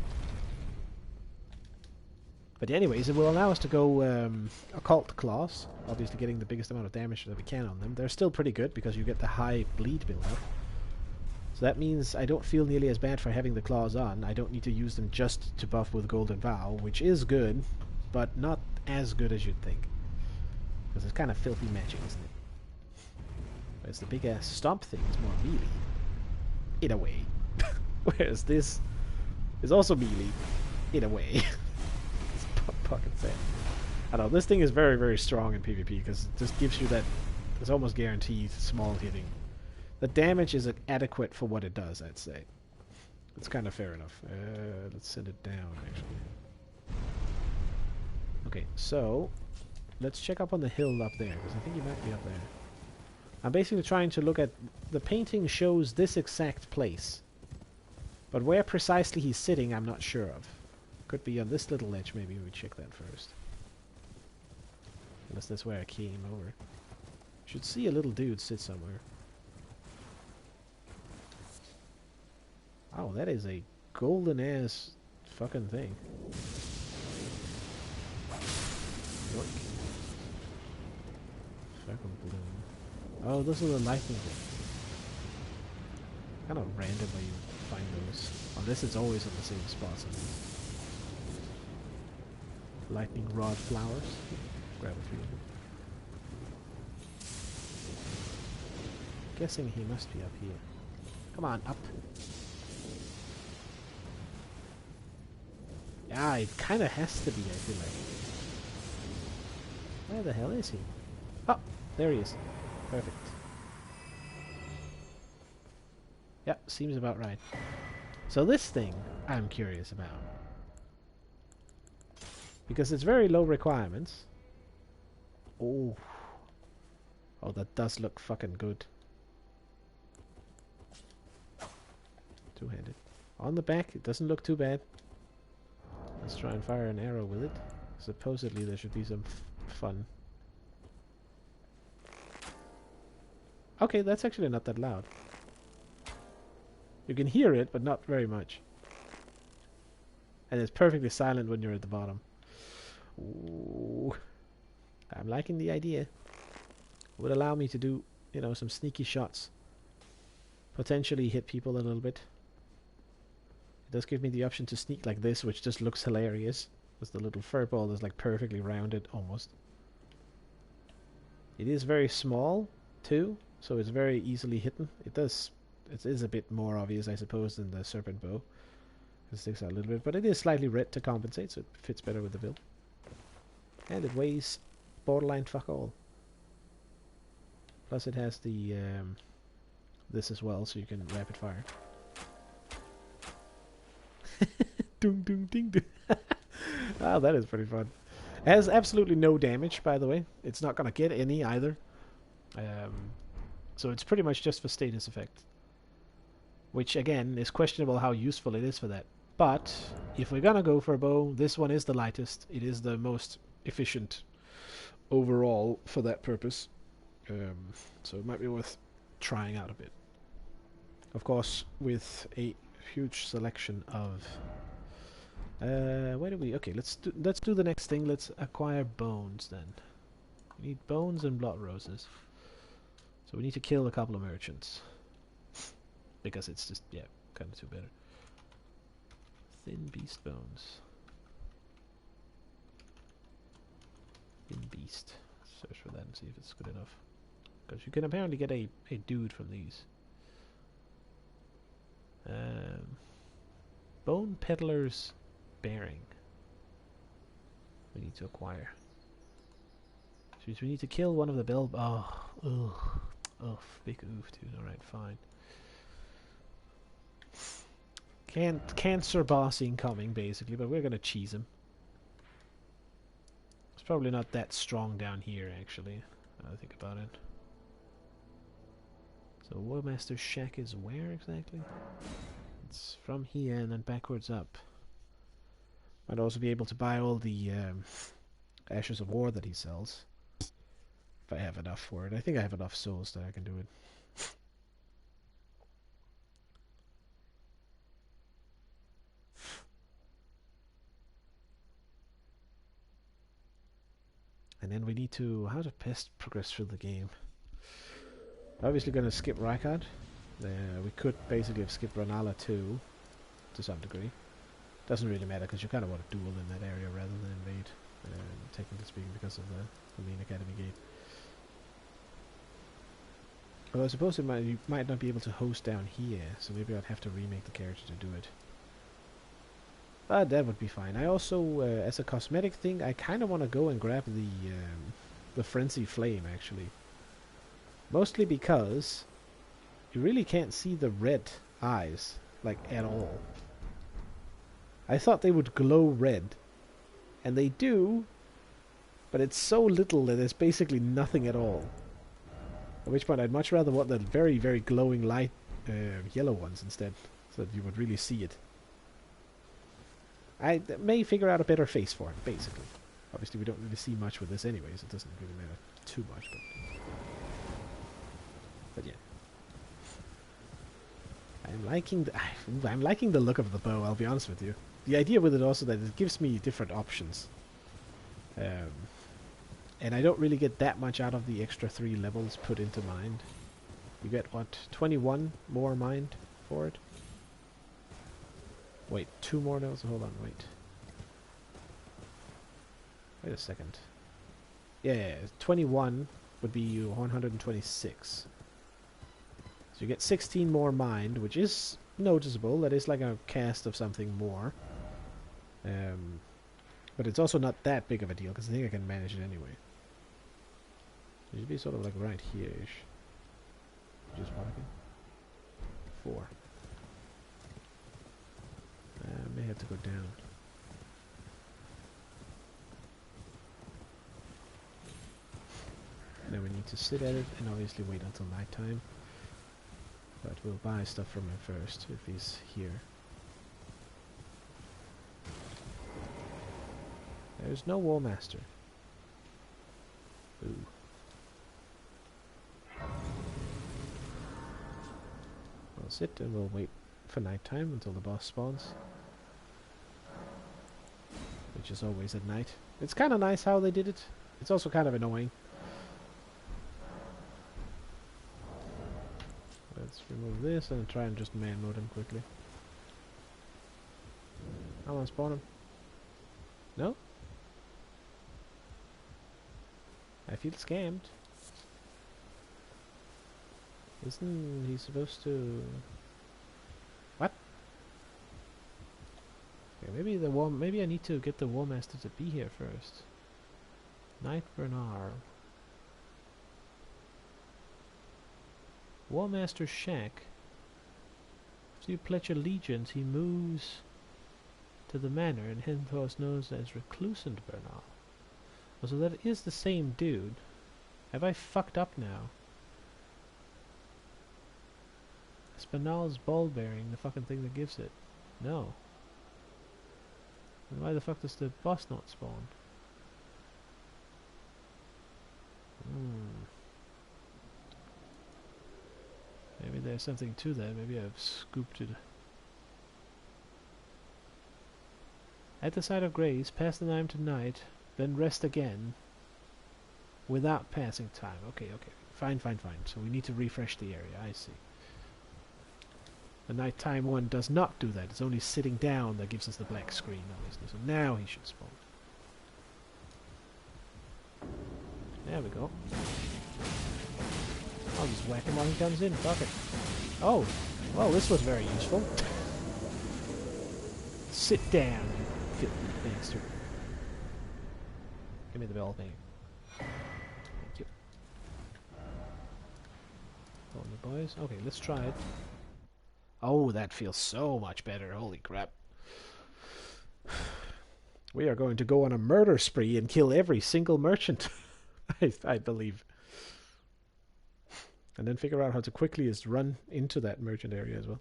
But anyways, it will allow us to go Occult Claws. Obviously getting the biggest amount of damage that we can on them. They're still pretty good because you get the high bleed build-up. So that means I don't feel nearly as bad for having the claws on. I don't need to use them just to buff with Golden Vow, which is good, but not as good as you'd think. Because it's kind of filthy matching, isn't it? Whereas the big ass stomp thing is more melee. In a way. Whereas this is also melee. In a way. It's fucking sad. I don't know, this thing is very, very strong in PvP because it just gives you that. It's almost guaranteed small hitting. The damage is adequate for what it does, I'd say. It's kind of fair enough. Let's send it down, actually. Okay, so let's check up on the hill up there, because I think he might be up there. I'm basically trying to look at... The painting shows this exact place. But where precisely he's sitting, I'm not sure of. Could be on this little ledge, maybe we check that first. Unless that's where I came over. Should see a little dude sit somewhere. Oh, that is a golden ass fucking thing. Yoink. Fucking bloom. Oh, those are the lightning things. Kind of random where you find those. Unless it's always in the same spots. Lightning rod flowers. Grab a few of them. Guessing he must be up here. Come on, up. Yeah, it kind of has to be, I feel like. Where the hell is he? Oh, there he is. Perfect. Yeah, seems about right. So this thing, I'm curious about. Because it's very low requirements. Oh. Oh, that does look fucking good. Two-handed. On the back, it doesn't look too bad. Let's try and fire an arrow with it. Supposedly there should be some fun. Okay, that's actually not that loud. You can hear it, but not very much. And it's perfectly silent when you're at the bottom. Ooh. I'm liking the idea. Would allow me to do, you know, some sneaky shots. Potentially hit people a little bit. It does give me the option to sneak like this, which just looks hilarious. Because the little fur ball is like perfectly rounded, almost. It is very small, too, so it's very easily hidden. It is a bit more obvious, I suppose, than the serpent bow. It sticks out a little bit, but it is slightly red to compensate, so it fits better with the build. And it weighs borderline fuck all. Plus it has the this as well, so you can rapid fire. Dung dung ding ding. Ah, that is pretty fun. It has absolutely no damage, by the way. It's not gonna get any either. So it's pretty much just for status effect. Which again is questionable how useful it is for that. But if we're gonna go for a bow, this one is the lightest. It is the most efficient overall for that purpose. So it might be worth trying out a bit. Of course, with a huge selection of where do we... Okay, let's do the next thing. Let's acquire bones then. We need bones and blood roses. So we need to kill a couple of merchants. Because it's just, yeah, kind of too better. Thin beast bones. Thin beast. Search for that and see if it's good enough. Because you can apparently get a dude from these. Bone Peddler's Bearing. We need to acquire. So we need to kill one of the bell... Oh, big oof, dude. Alright, fine. Cancer boss incoming, basically, but we're gonna cheese him. It's probably not that strong down here, actually. Now I think about it. So Warmaster's Shack is where exactly? It's from here and then backwards up. Might also be able to buy all the Ashes of War that he sells. If I have enough for it. I think I have enough souls that I can do it. And then we need to... How to best progress through the game? Obviously going to skip Rykard. We could basically have skipped Ranala too, to some degree. Doesn't really matter because you kind of want to duel in that area rather than invade. technically speaking, because of the main academy gate. Although I suppose you might not be able to host down here, so maybe I'd have to remake the character to do it. But that would be fine. I also, as a cosmetic thing, I kind of want to go and grab the Frenzy Flame, actually. Mostly because you really can't see the red eyes, like, at all. I thought they would glow red, and they do, but it's so little that there's basically nothing at all. At which point I'd much rather want the very, very glowing light yellow ones instead, so that you would really see it. I may figure out a better face for it, basically. Obviously we don't really see much with this anyways, it doesn't really matter too much, but yeah. I'm liking the look of the bow, I'll be honest with you. The idea with it also that it gives me different options. And I don't really get that much out of the extra 3 levels put into mind. You get, what, 21 more mind for it? Wait, 2 more levels? Hold on, wait. Wait a second. Yeah, 21 would be 126. So you get 16 more mind, which is noticeable. That is like a cast of something more. But it's also not that big of a deal, because I think I can manage it anyway. It should be sort of like right here-ish. Just marking. 4. May have to go down. And then we need to sit at it and obviously wait until nighttime. But we'll buy stuff from him first if he's here. There's no War Master. Ooh. We'll sit and we'll wait for nighttime until the boss spawns. Which is always at night. It's kind of nice how they did it. It's also kind of annoying. Let's remove this and try and just man mode him quickly. I want to spawn him. No? I feel scammed. Isn't he supposed to... What? Okay, maybe I need to get the War Master to be here first. Knight Bernard. War Master Shack. After you pledge allegiance, he moves to the manor and henceforth known as Reclusant Bernard. Oh, so that is the same dude. Have I fucked up now? Is Bernal's ball bearing the fucking thing that gives it? No. Then why the fuck does the boss not spawn? Maybe there's something to that. Maybe I've scooped it. At the site of grace, pass the time to night, then rest again without passing time. Okay. Fine. So we need to refresh the area. I see. The nighttime one does not do that. It's only sitting down that gives us the black screen, obviously. So now he should spawn. There we go. I'll just whack him while he comes in. Fuck it. Oh, well, this was very useful. Sit down, you filthy bastard. Give me the bell thing. Thank you. Go on the boys. Okay, let's try it. Oh, that feels so much better. Holy crap. We are going to go on a murder spree and kill every single merchant. I believe. And then figure out how to quickly just run into that merchant area as well.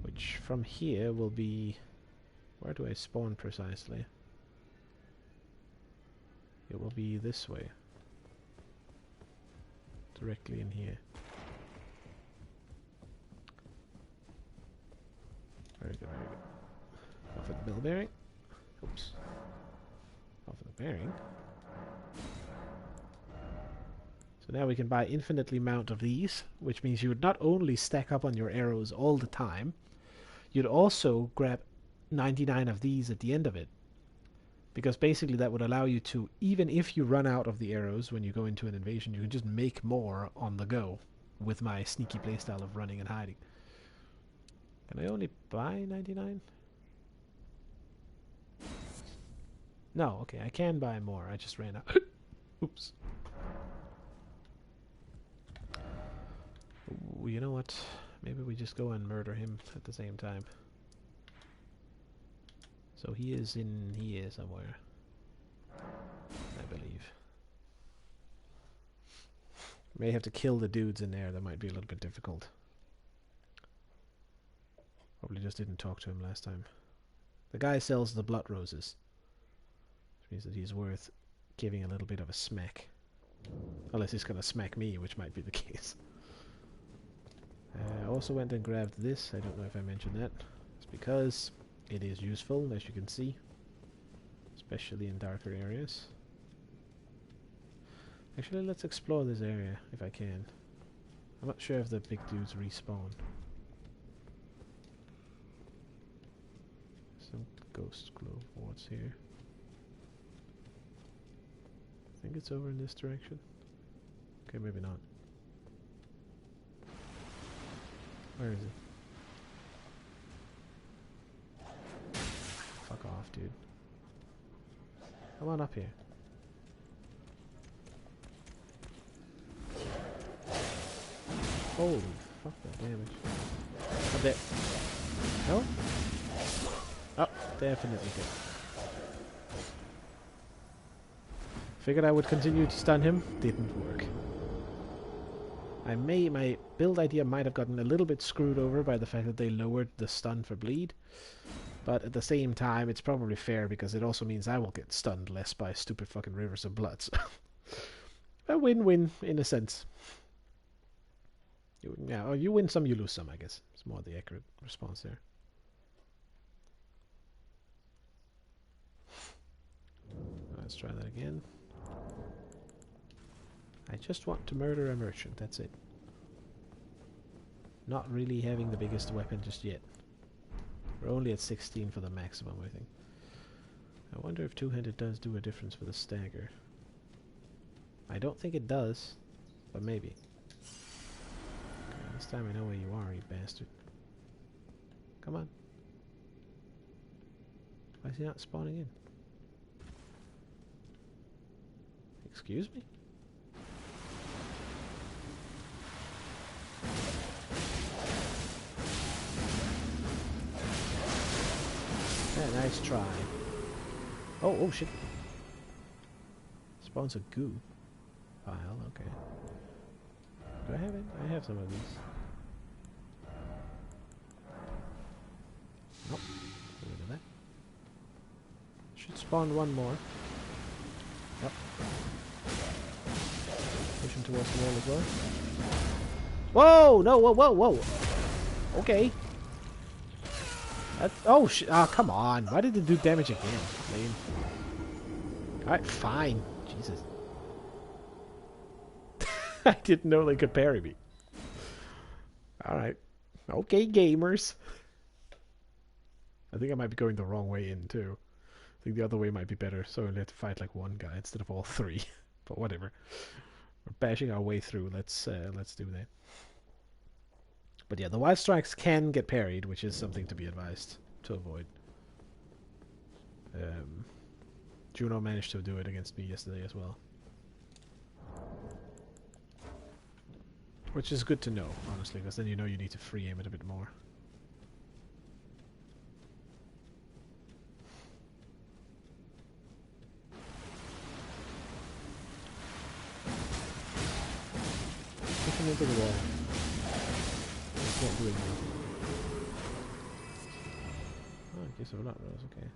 Which from here will be... Where do I spawn precisely? It will be this way. Directly in here. Very good. Off with the bell bearing. Oops. Off with the bearing. So now we can buy infinitely amount of these, which means you would not only stack up on your arrows all the time, you'd also grab 99 of these at the end of it. Because basically that would allow you to, even if you run out of the arrows when you go into an invasion, you can just make more on the go with my sneaky playstyle of running and hiding. Can I only buy 99? No, okay, I can buy more. I just ran out. Oops. Ooh, you know what? Maybe we just go and murder him at the same time. So he is in here somewhere, I believe. May have to kill the dudes in there. That might be a little bit difficult. Probably just didn't talk to him last time. The guy sells the blood roses, which means that he's worth giving a little bit of a smack. Unless he's gonna smack me, which might be the case. I also went and grabbed this. I don't know if I mentioned that. It's because it is useful, as you can see, especially in darker areas. Actually, let's explore this area if I can. I'm not sure if the big dudes respawn. Some ghost glow wards here. I think it's over in this direction. Okay, maybe not. Where is it? Fuck off, dude. Come on up here. Holy fuck, that damage. Up there. No? Oh, definitely good. Figured I would continue to stun him. Didn't work. My build idea might have gotten a little bit screwed over by the fact that they lowered the stun for bleed. But at the same time, it's probably fair because it also means I will get stunned less by stupid fucking rivers of blood. So a win-win in a sense. Yeah, you win some, you lose some, I guess. It's more the accurate response there. Let's try that again. I just want to murder a merchant, that's it. Not really having the biggest weapon just yet. We're only at 16 for the maximum, I think. I wonder if two-handed does do a difference for the stagger. I don't think it does, but maybe. This time I know where you are, you bastard. Come on. Why is he not spawning in? Excuse me? Yeah, nice try. Oh shit. Spawns a goo pile, okay. Do I have it? I have some of these. Nope. Get rid of that. Should spawn one more. Yep. Pushing towards the wall as well. Whoa! No! Whoa! Okay. Oh shit! Ah, come on! Why did it do damage again? Lame. All right, fine. Jesus. I didn't know they could parry me. Alright. Okay, gamers. I think I might be going the wrong way in, too. I think the other way might be better, so I only have to fight like one guy instead of all three. But whatever. We're bashing our way through. Let's do that. But yeah, the wild strikes can get parried, which is something to be advised to avoid. Juno managed to do it against me yesterday as well. Which is good to know, honestly, because then you know you need to free aim it a bit more. Push him into the wall. It's not doing anything. Oh, I guess we're not Rose, okay.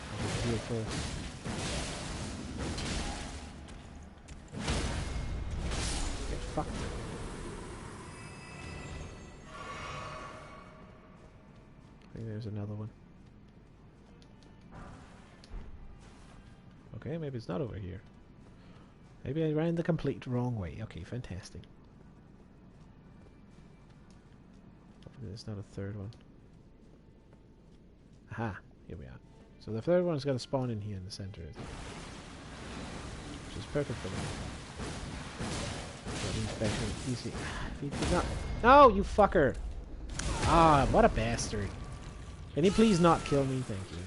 I'll just heal first. Fuck. I think there's another one. Okay, maybe it's not over here. Maybe I ran the complete wrong way. Okay, fantastic. There's not a third one. Aha! Here we are. So the third one's got to spawn in here in the center, isn't it? Which is perfect for me. Easy. He did not. No, you fucker! Ah, what a bastard! Can you please not kill me? Thank you.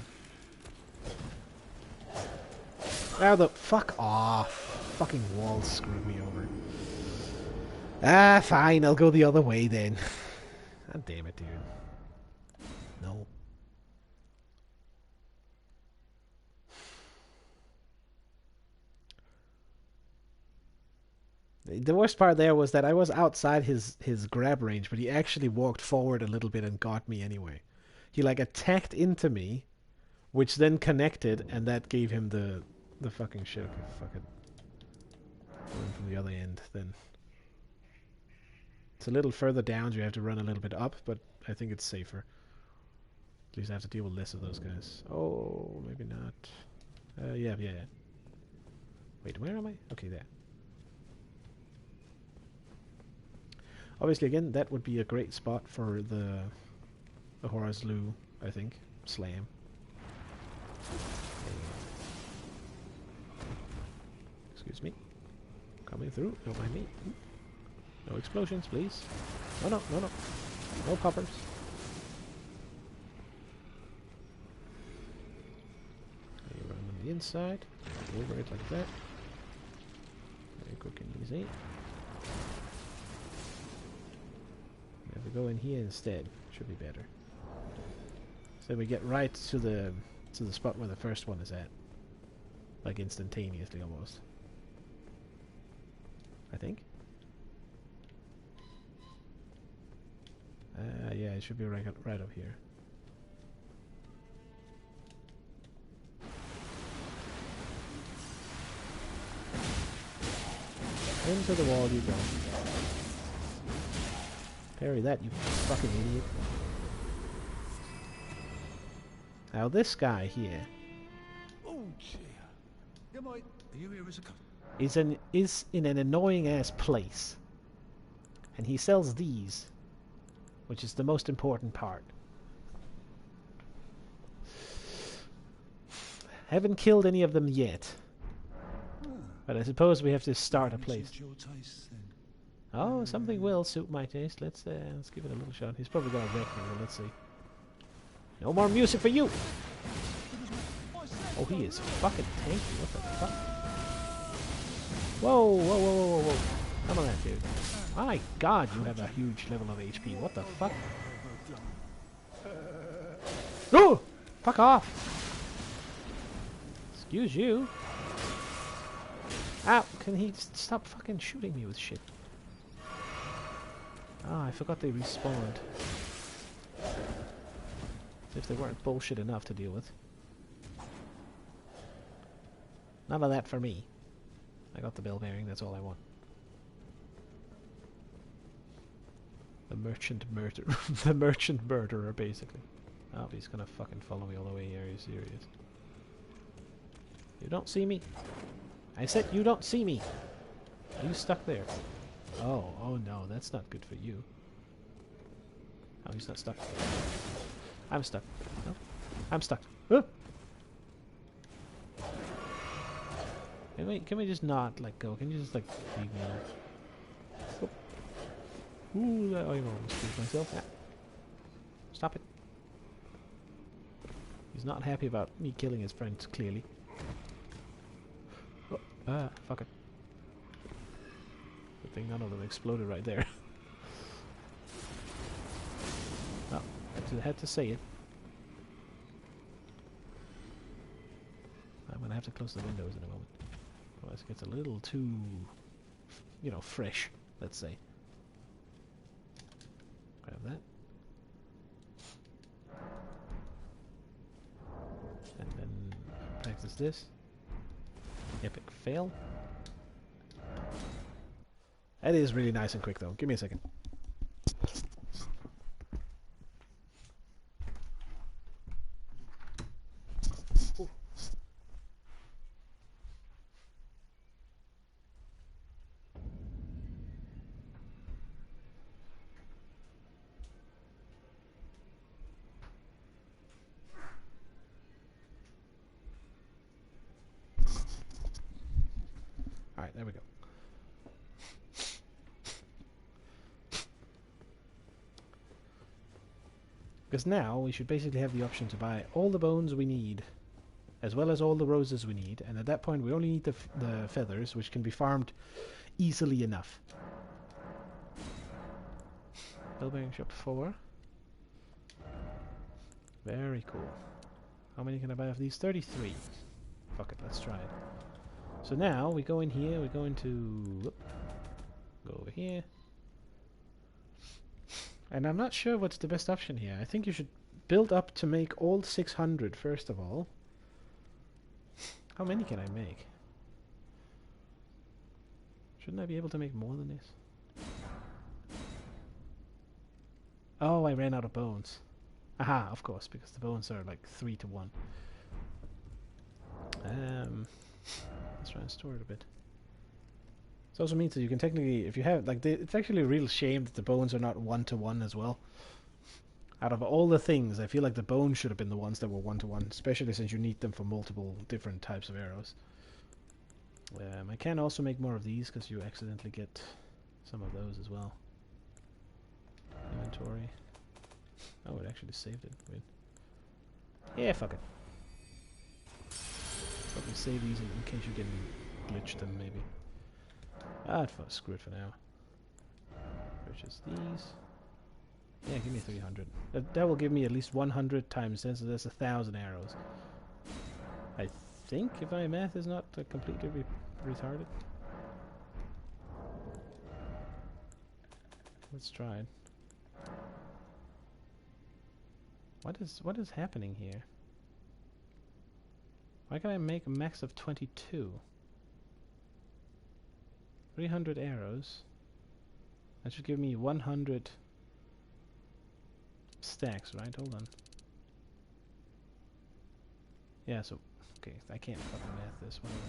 Now the fuck off! Fucking walls screwed me over. Ah, fine. I'll go the other way then. God damn it, dude. No. The worst part there was that I was outside his grab range, but he actually walked forward a little bit and got me anyway. He like attacked into me, which then connected, and that gave him the fucking shit. Okay, fuck it. Going from the other end then. It's a little further down, so you have to run a little bit up, but I think it's safer. At least I have to deal with less of those guys. Oh, maybe not. Yeah. Wait, where am I? Okay, there. Obviously, again, that would be a great spot for the Horazlu, I think. Slam. Excuse me. Coming through. Don't mind me. No explosions, please. No. No poppers. You run on the inside. Over it like that. Very quick and easy. If we go in here instead, should be better. So we get right to the spot where the first one is at, like instantaneously almost. I think. Yeah, it should be right up here. Into the wall you go. Parry that, you fucking idiot. Now this guy here is in an annoying ass place. And he sells these, which is the most important part. Haven't killed any of them yet. But I suppose we have to start a place. Oh, something will suit my taste. Let's give it a little shot. He's probably gonna wreck me, but let's see. No more music for you! Oh, he is fucking tanky. What the fuck? Whoa. Come on that, dude. My god, you have a huge level of HP. What the fuck? Oh! Fuck off! Excuse you. Ow! Can he just stop fucking shooting me with shit? Ah, I forgot they respawned. As if they weren't bullshit enough to deal with. None of that for me. I got the bell bearing, that's all I want. The merchant murderer. The merchant murderer, basically. Oh, he's gonna fucking follow me all the way here, are you serious? You don't see me? I said you don't see me! Are you stuck there? Oh no, that's not good for you. Oh, he's not stuck. I'm stuck. No? I'm stuck. Oh! Hey, wait, can we just not let go? Can you just, like, leave me alone? Oh. Ooh, I almost screwed myself. Yeah. Stop it. He's not happy about me killing his friends, clearly. Oh, fuck it. Good thing none of them exploded right there. Oh, had to say it. I'm gonna have to close the windows in a moment. Otherwise it gets a little too, you know, fresh, let's say. Grab that. And then practice this. Epic fail. That is really nice and quick though. Give me a second. Ooh. Because now we should basically have the option to buy all the bones we need, as well as all the roses we need, and at that point we only need the feathers, which can be farmed easily enough. Bell-bearing shop 4. Very cool. How many can I buy of these? 33. Fuck it, let's try it. So now we go in here, we go into... go over here. And I'm not sure what's the best option here. I think you should build up to make all 600 first of all. How many can I make? Shouldn't I be able to make more than this? Oh, I ran out of bones. Aha, of course, because the bones are like 3 to 1. Let's try and store it a bit. This also means that you can technically, if you have, like, it's actually a real shame that the bones are not 1 to 1 as well. Out of all the things, I feel like the bones should have been the ones that were 1 to 1, especially since you need them for multiple different types of arrows. I can also make more of these because you accidentally get some of those as well. Inventory. Oh, it actually saved it. Wait. Yeah, fuck it. Probably save these in case you get glitched them, maybe. Screw it for now. Purchase these. Yeah, give me 300. That will give me at least 100 times 10, so that's 1,000 arrows. I think, if my math is not completely retarded. Let's try it. What is happening here? Why can I make a max of 22? 300 arrows. That should give me 100 stacks, right? Hold on. Yeah, so... okay, I can't fucking math this, whatever.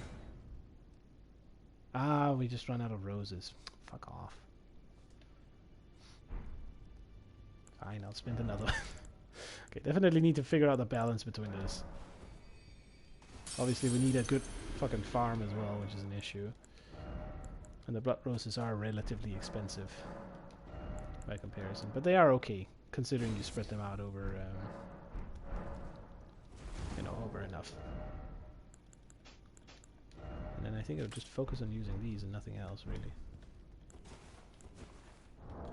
Ah, we just run out of roses. Fuck off. Fine, I'll spend another one. Okay, definitely need to figure out the balance between this. Obviously we need a good fucking farm as well, which is an issue. And the blood roses are relatively expensive by comparison, but they are okay considering you spread them out over, you know, over enough. And then I think I'll just focus on using these and nothing else, really.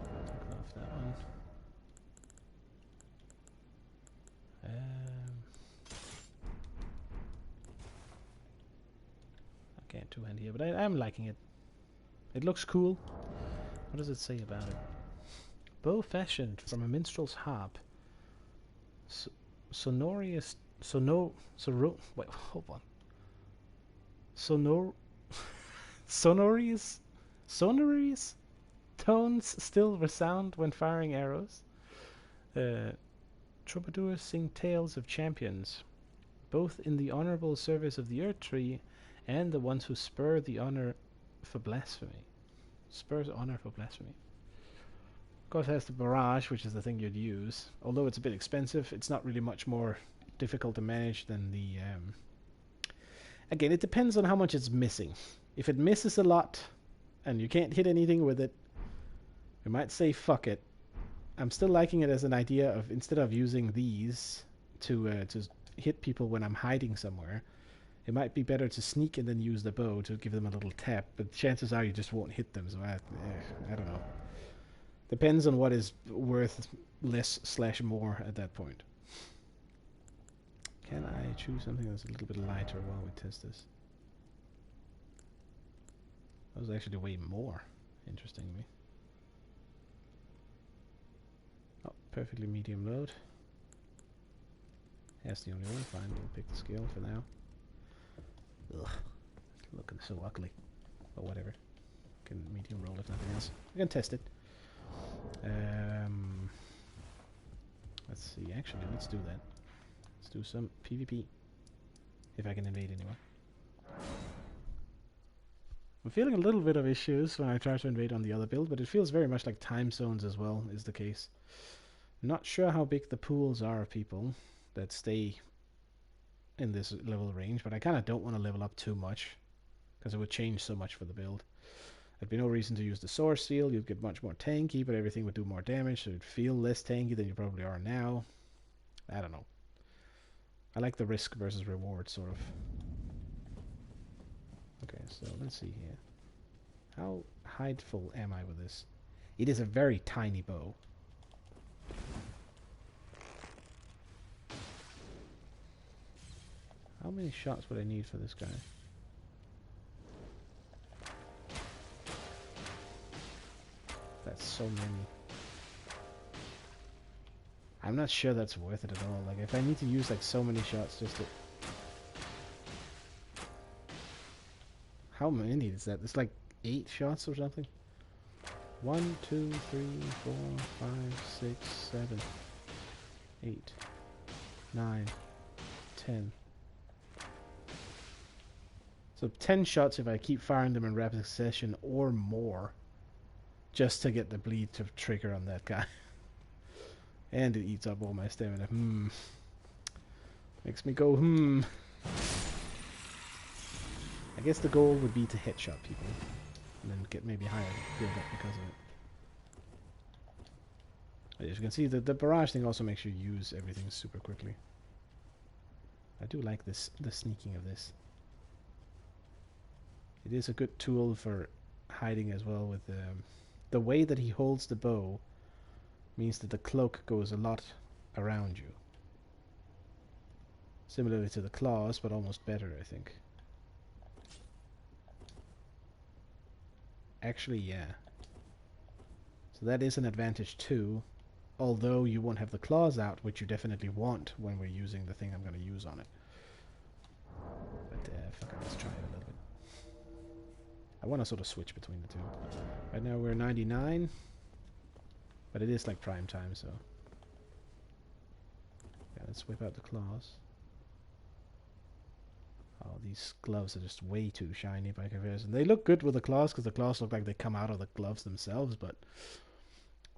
Take off that one. I can't two-hand here, but I'm liking it. It looks cool. What does it say about it? Bow fashioned from a minstrel's harp. Sonorous... wait, hold on. Sonorous tones still resound when firing arrows. Troubadours sing tales of champions, both in the honorable service of the Earth Tree and the ones who spur the honor for blasphemy. Spurs honor for blasphemy. Of course, it has the barrage, which is the thing you'd use. Although it's a bit expensive, it's not really much more difficult to manage than the... Again, it depends on how much it's missing. If it misses a lot, and you can't hit anything with it, you might say fuck it. I'm still liking it as an idea of, instead of using these to hit people when I'm hiding somewhere, it might be better to sneak and then use the bow to give them a little tap, but chances are you just won't hit them, so I don't know. Depends on what is worth less/more at that point. Can I choose something that's a little bit lighter while we test this? That was actually way more interesting to me. Oh, perfectly medium load. That's the only one. Fine, we'll pick the scale for now. Ugh, looking so ugly. But whatever. Can medium roll if nothing else. We can test it. Let's see. Actually, let's do that. Let's do some PvP. If I can invade anyone. I'm feeling a little bit of issues when I try to invade on the other build, but it feels very much like time zones as well is the case. Not sure how big the pools are of people that stay in this level range, but I kind of don't want to level up too much because it would change so much for the build. There'd be no reason to use the source seal. You'd get much more tanky, but everything would do more damage, so it'd feel less tanky than you probably are now. I don't know. I like the risk versus reward, sort of. Okay, so let's see here. How hideful am I with this? It is a very tiny bow. How many shots would I need for this guy? That's so many. I'm not sure that's worth it at all. Like, if I need to use like so many shots just to... How many is that? It's like 8 shots or something? 1, 2, 3, 4, 5, 6, 7, 8, 9, 10. So 10 shots if I keep firing them in rapid succession or more, just to get the bleed to trigger on that guy. And it eats up all my stamina. Makes me go, I guess the goal would be to headshot people. And then get maybe higher build up because of it. As you can see, the barrage thing also makes you use everything super quickly. I do like this, the sneaking of this. It is a good tool for hiding as well. With the way that he holds the bow means that the cloak goes a lot around you. Similarly to the claws, but almost better, I think. Actually, yeah. So that is an advantage too, although you won't have the claws out, which you definitely want when we're using the thing I'm going to use on it. But fuck it, let's try it a little bit. I want to sort of switch between the two. Right now we're 99, but it is like prime time, so... Yeah, let's whip out the claws. Oh, these gloves are just way too shiny by comparison. They look good with the claws, because the claws look like they come out of the gloves themselves, but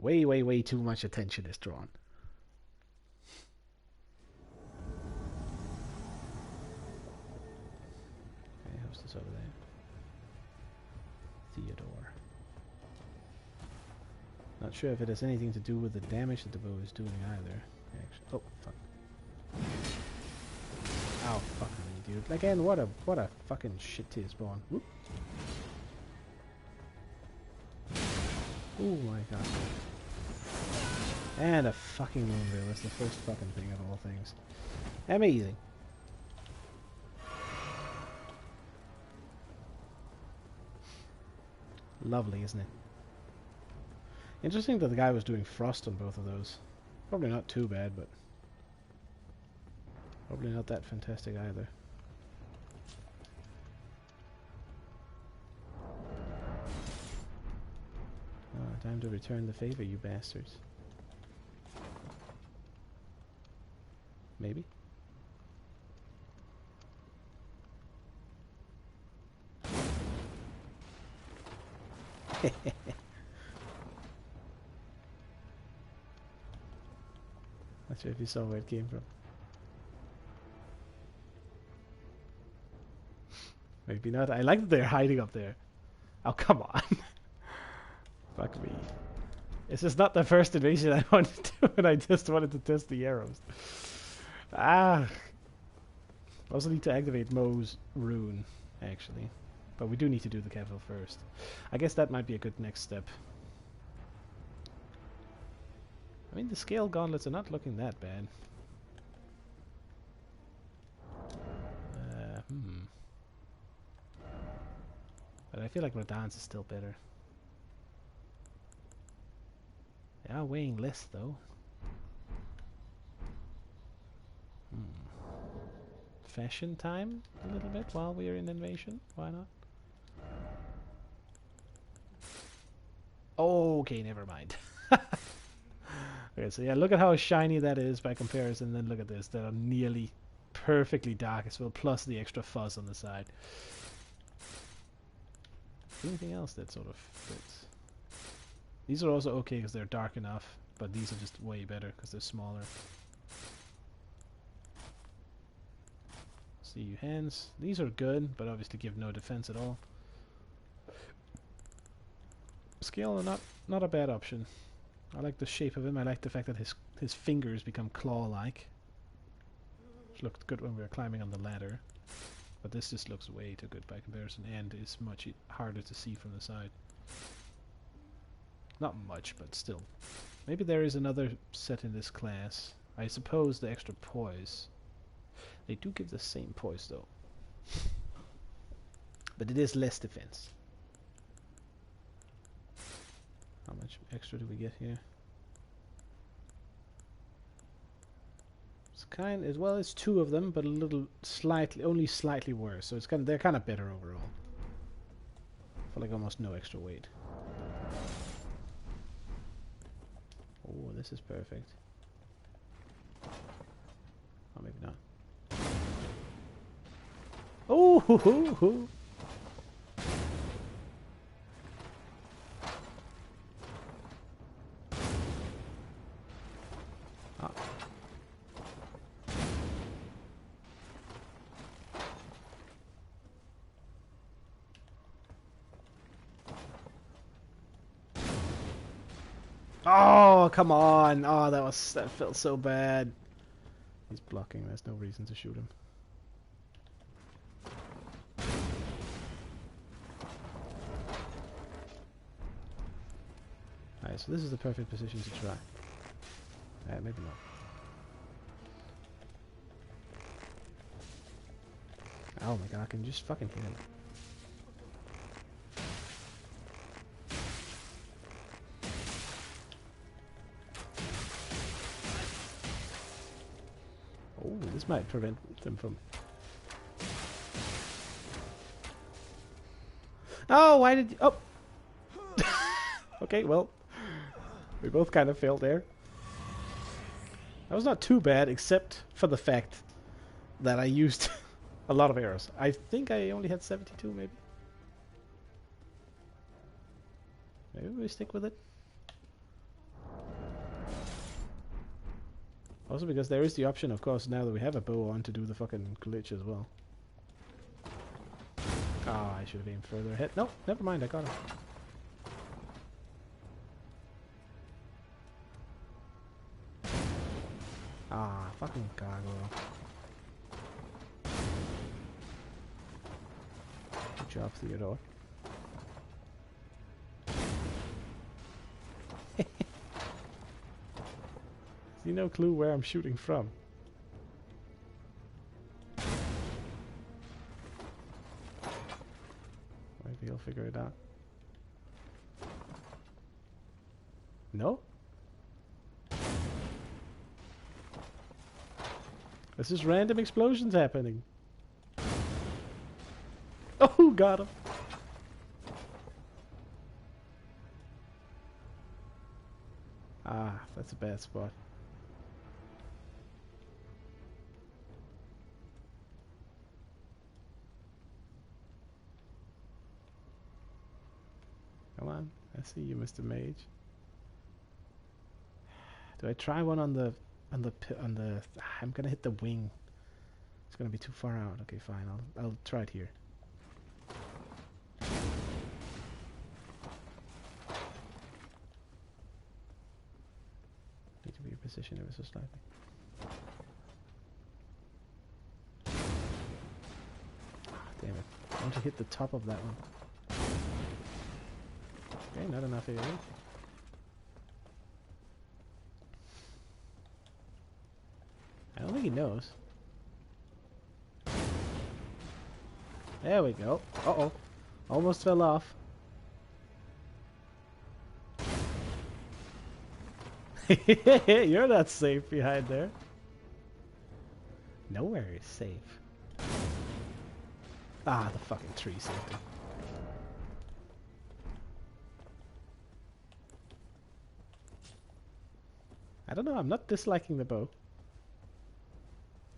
way, way, way too much attention is drawn. Okay, who's this over there? Theodore. Not sure if it has anything to do with the damage that the bow is doing either. Actually, oh, fuck. Oh, fuck me, dude. Again, what a fucking shit to spawn. Whoop. Oh my god. And a fucking moonveil. That's the first fucking thing of all things. Amazing. Lovely, isn't it? Interesting that the guy was doing frost on both of those. Probably not too bad, but probably not that fantastic either. Oh, time to return the favor, you bastards. Maybe? Not sure if you saw where it came from. Maybe not. I like that they're hiding up there. Oh, come on. Fuck me. This is not the first invasion I wanted to do, and I just wanted to test the arrows. Ah. I also need to activate Mo's rune, actually. But we do need to do the capital first. I guess that might be a good next step. I mean, the scale gauntlets are not looking that bad. But I feel like Radahn's is still better. They are weighing less, though. Fashion time a little bit while we are in invasion. Why not? Okay, never mind. Okay, so yeah, look at how shiny that is by comparison. Then look at this. That are nearly perfectly dark as well, plus the extra fuzz on the side. Anything else that sort of fits? These are also okay because they're dark enough, but these are just way better because they're smaller. See you hands. These are good, but obviously give no defense at all. Scale are not a bad option. I like the shape of him. I like the fact that his fingers become claw-like. which looked good when we were climbing on the ladder. But this just looks way too good by comparison, and is much harder to see from the side. Not much, but still. Maybe there is another set in this class. I suppose the extra poise. They do give the same poise though. But it is less defense. How much extra do we get here? It's well, it's 2 of them, but a little only slightly worse. So it's they're kind of better overall. For like almost no extra weight. Oh, this is perfect. Oh, maybe not. Oh, hoo, hoo, hoo. Ah. Oh, come on. Oh, that felt so bad. He's blocking. There's no reason to shoot him. Alright, so this is the perfect position to try. Maybe not. Oh my god, I can just fucking hit him. Oh, this might prevent them from... Oh, why did you... Oh! Okay, well... We both kind of failed there. That was not too bad, except for the fact that I used a lot of arrows. I think I only had 72, maybe. Maybe we stick with it. Also because there is the option, of course, now that we have a bow on, to do the fucking glitch as well. Ah, I should have aimed further ahead. No, never mind, I got him. Ah, fucking gargoyle. Good job, Theodore. See, no clue where I'm shooting from. Maybe he'll figure it out. No? This is random explosions happening. Oh, got him. Ah, that's a bad spot. Come on, I see you, Mr. Mage. Do I try one on the... I'm gonna hit the wing. It's gonna be too far out. Okay, fine. I'll try it here. Need to be repositioned ever so slightly. Ah, damn it! I want to hit the top of that one. Okay, not enough here. I don't think he knows. There we go. Uh-oh. Almost fell off. You're not safe behind there. Nowhere is safe. Ah, the fucking tree saved him. I don't know, I'm not disliking the bow.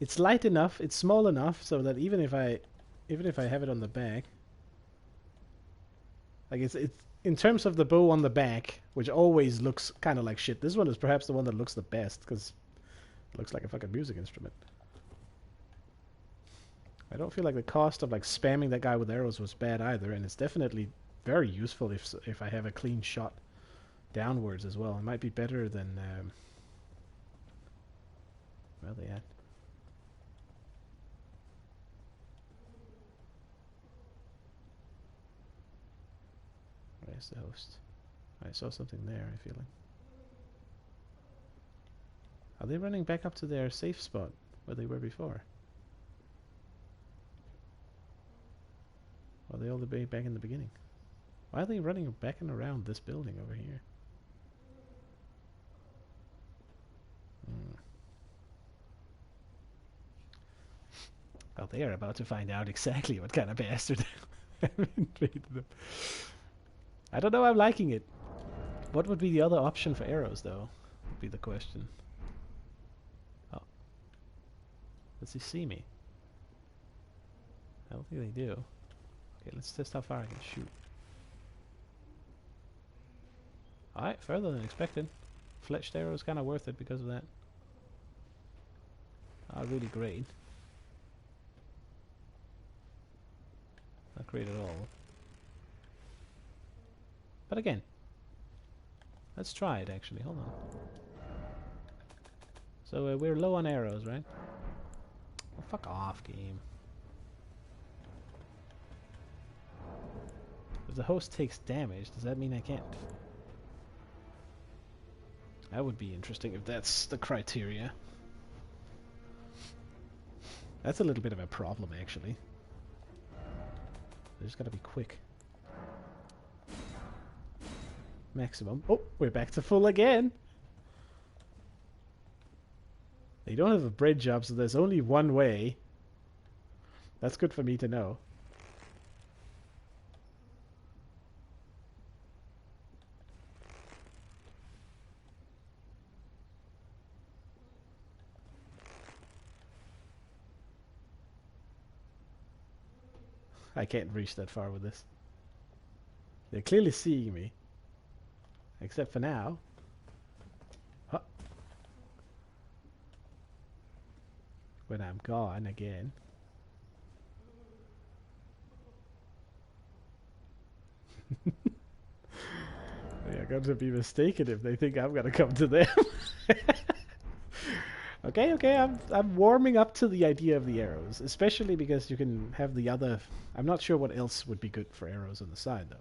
It's light enough, it's small enough, so that even if I have it on the back, like it's in terms of the bow on the back, which always looks kind of like shit. This one is perhaps the one that looks the best because it looks like a fucking music instrument. I don't feel like the cost of like spamming that guy with arrows was bad either, and it's definitely very useful if I have a clean shot downwards as well. It might be better than where are they at? Where's the host? I saw something there, I feel like. Are they running back up to their safe spot where they were before? Or are they all the way back in the beginning? Why are they running back and around this building over here? Well, they are about to find out exactly what kind of bastard invaded them. I don't know, I'm liking it. What would be the other option for arrows, though? Would be the question. Oh. Does he see me? I don't think they do. Okay, let's test how far I can shoot. Alright, further than expected. Fletched arrow is kind of worth it because of that. Really great. Not great at all. But again, let's try it actually. Hold on. So we're low on arrows, right? Well, fuck off, game. If the host takes damage, does that mean I can't? That would be interesting if that's the criteria. That's a little bit of a problem, actually. I just gotta be quick. Maximum. Oh, we're back to full again! They don't have a bridge up, so there's only one way. That's good for me to know. I can't reach that far with this. They're clearly seeing me. Except for now. Huh. When I'm gone again. They are going to be mistaken if they think I'm going to come to them. Okay, I'm warming up to the idea of the arrows, especially because you can have the other. I'm not sure what else would be good for arrows on the side, though.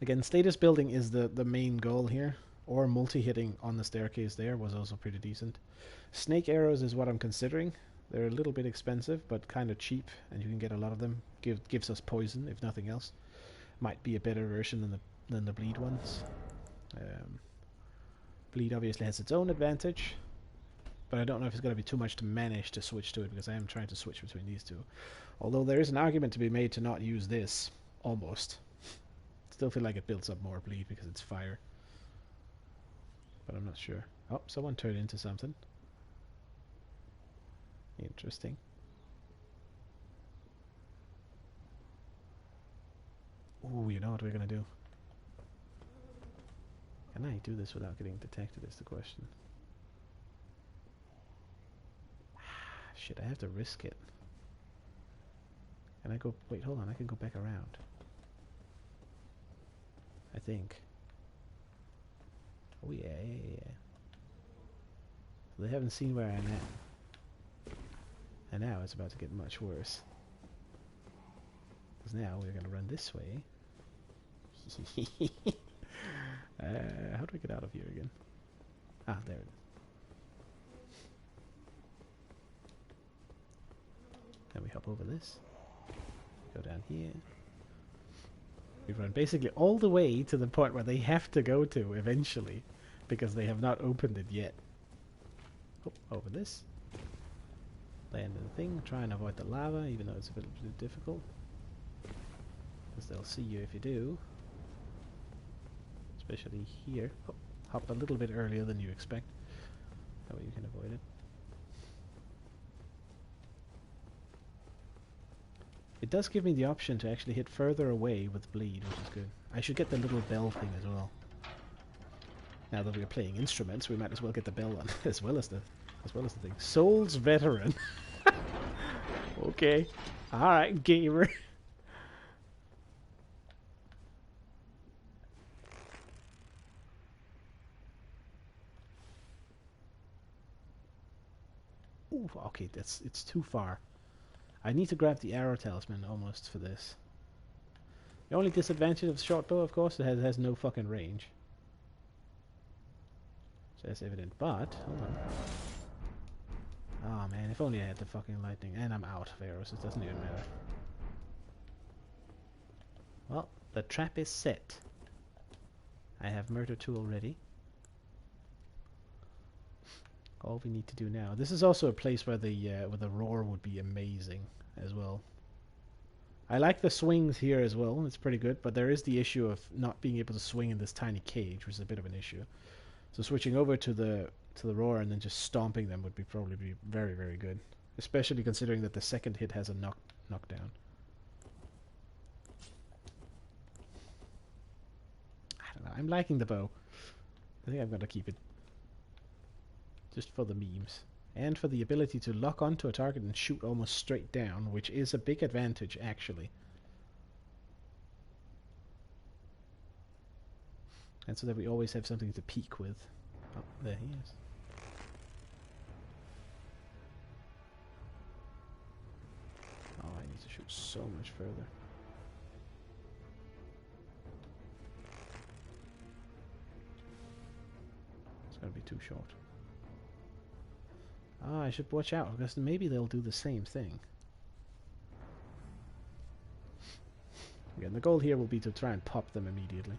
Again, status building is the main goal here, or multi-hitting on the staircase there was also pretty decent. Snake arrows is what I'm considering. They're a little bit expensive, but kind of cheap, and you can get a lot of them. Gives us poison, if nothing else. Might be a better version than the bleed ones. Bleed obviously has its own advantage. But I don't know if it's going to be too much to manage to switch to it, because I am trying to switch between these two. Although there is an argument to be made to not use this, almost. Still feel like it builds up more bleed because it's fire. But I'm not sure. Oh, someone turned into something. Interesting. Ooh, you know what we're going to do. Can I do this without getting detected is the question. Shit, I have to risk it. Can I go... Wait, hold on. I can go back around. I think. Oh, yeah. So they haven't seen where I'm at. And now it's about to get much worse. Because now we're going to run this way. How do I get out of here again? Ah, there it is. Then we hop over this. Go down here. We run basically all the way to the point where they have to go to eventually, because they have not opened it yet. Oh, over this. Land in the thing. Try and avoid the lava, even though it's a bit difficult. Because they'll see you if you do. Especially here. Oh, hop a little bit earlier than you expect. That way you can avoid it. It does give me the option to actually hit further away with bleed, which is good. I should get the little bell thing as well. Now that we're playing instruments, we might as well get the bell on as well as the thing. Souls veteran. Okay. Alright, gamer. Ooh, okay, it's too far. I need to grab the arrow talisman almost for this. The only disadvantage of the short bow, of course, it has no fucking range. So that's evident, but, hold on. Oh man, if only I had the fucking lightning. And I'm out of arrows, it doesn't even matter. Well, the trap is set. I have murder tool ready. All we need to do now. This is also a place where the roar would be amazing as well. I like the swings here as well. It's pretty good, but there is the issue of not being able to swing in this tiny cage, which is a bit of an issue. So switching over to the roar and then just stomping them would probably be very, very good, especially considering that the second hit has a knockdown. I don't know. I'm liking the bow. I think I'm gonna keep it. Just for the memes. And for the ability to lock onto a target and shoot almost straight down, which is a big advantage, actually. And so that we always have something to peek with. Oh, there he is. Oh, I need to shoot so much further. It's gonna be too short. Ah, I should watch out, because maybe they'll do the same thing. Again, the goal here will be to try and pop them immediately.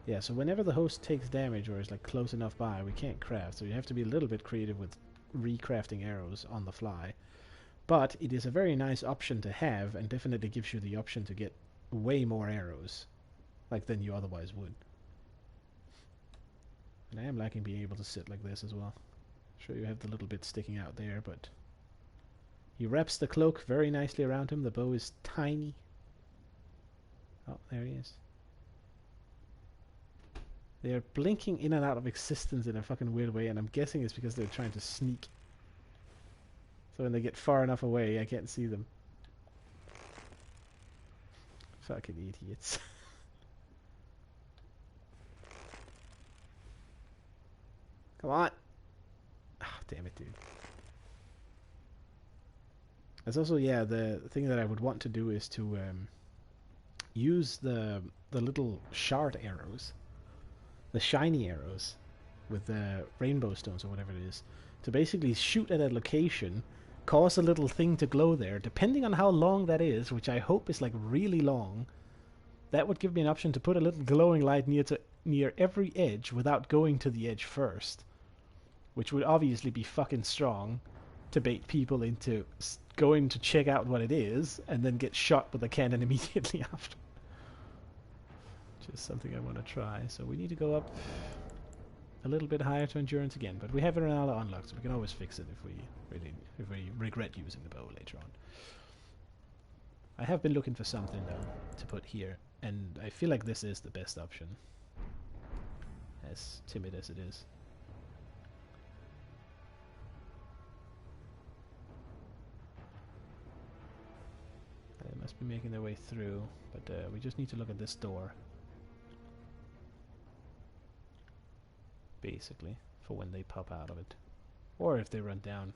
Yeah, so whenever the host takes damage or is like close enough by, we can't craft, so you have to be a little bit creative with recrafting arrows on the fly. But it is a very nice option to have, and definitely gives you the option to get way more arrows like than you otherwise would. And I am liking being able to sit like this as well. Sure, you have the little bit sticking out there, but he wraps the cloak very nicely around him. The bow is tiny. Oh, there he is. They're blinking in and out of existence in a fucking weird way, and I'm guessing it's because they're trying to sneak. So when they get far enough away, I can't see them. Fucking idiots. Come on! Ah, damn it, dude. There's also, yeah, the thing that I would want to do is to use the little shard arrows, the shiny arrows, with the rainbow stones or whatever it is, to basically shoot at a location, cause a little thing to glow there, depending on how long that is, which I hope is like really long. That would give me an option to put a little glowing light near every edge without going to the edge first, which would obviously be fucking strong to bait people into going to check out what it is and then get shot with a cannon immediately after. Just something I want to try. So we need to go up a little bit higher to endurance again, but we have Renala unlocked, so we can always fix it if we regret using the bow later on. I have been looking for something though to put here, and I feel like this is the best option, as timid as it is. They must be making their way through, but we just need to look at this door, basically, for when they pop out of it, or if they run down.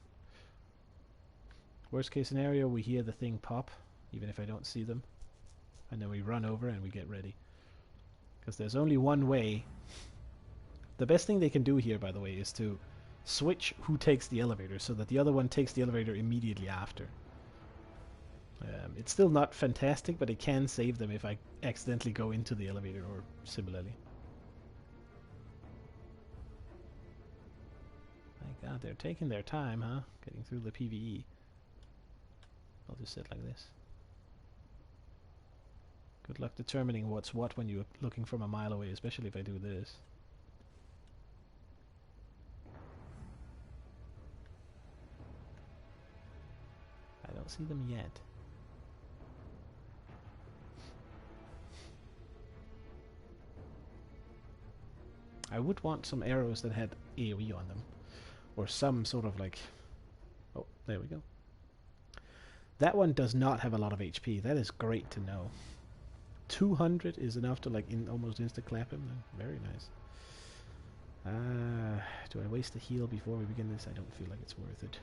Worst case scenario, we hear the thing pop, even if I don't see them, and then we run over and we get ready, because there's only one way. The best thing they can do here, by the way, is to switch who takes the elevator, so that the other one takes the elevator immediately after. It's still not fantastic, but it can save them if I accidentally go into the elevator or similarly. My god, they're taking their time, huh? Getting through the PvE. I'll just sit like this. Good luck determining what's what when you're looking from a mile away, especially if I do this. I don't see them yet. I would want some arrows that had AoE on them, or some sort of like... Oh, there we go. That one does not have a lot of HP. That is great to know. 200 is enough to like almost insta-clap him. Very nice. Do I waste a heal before we begin this? I don't feel like it's worth it.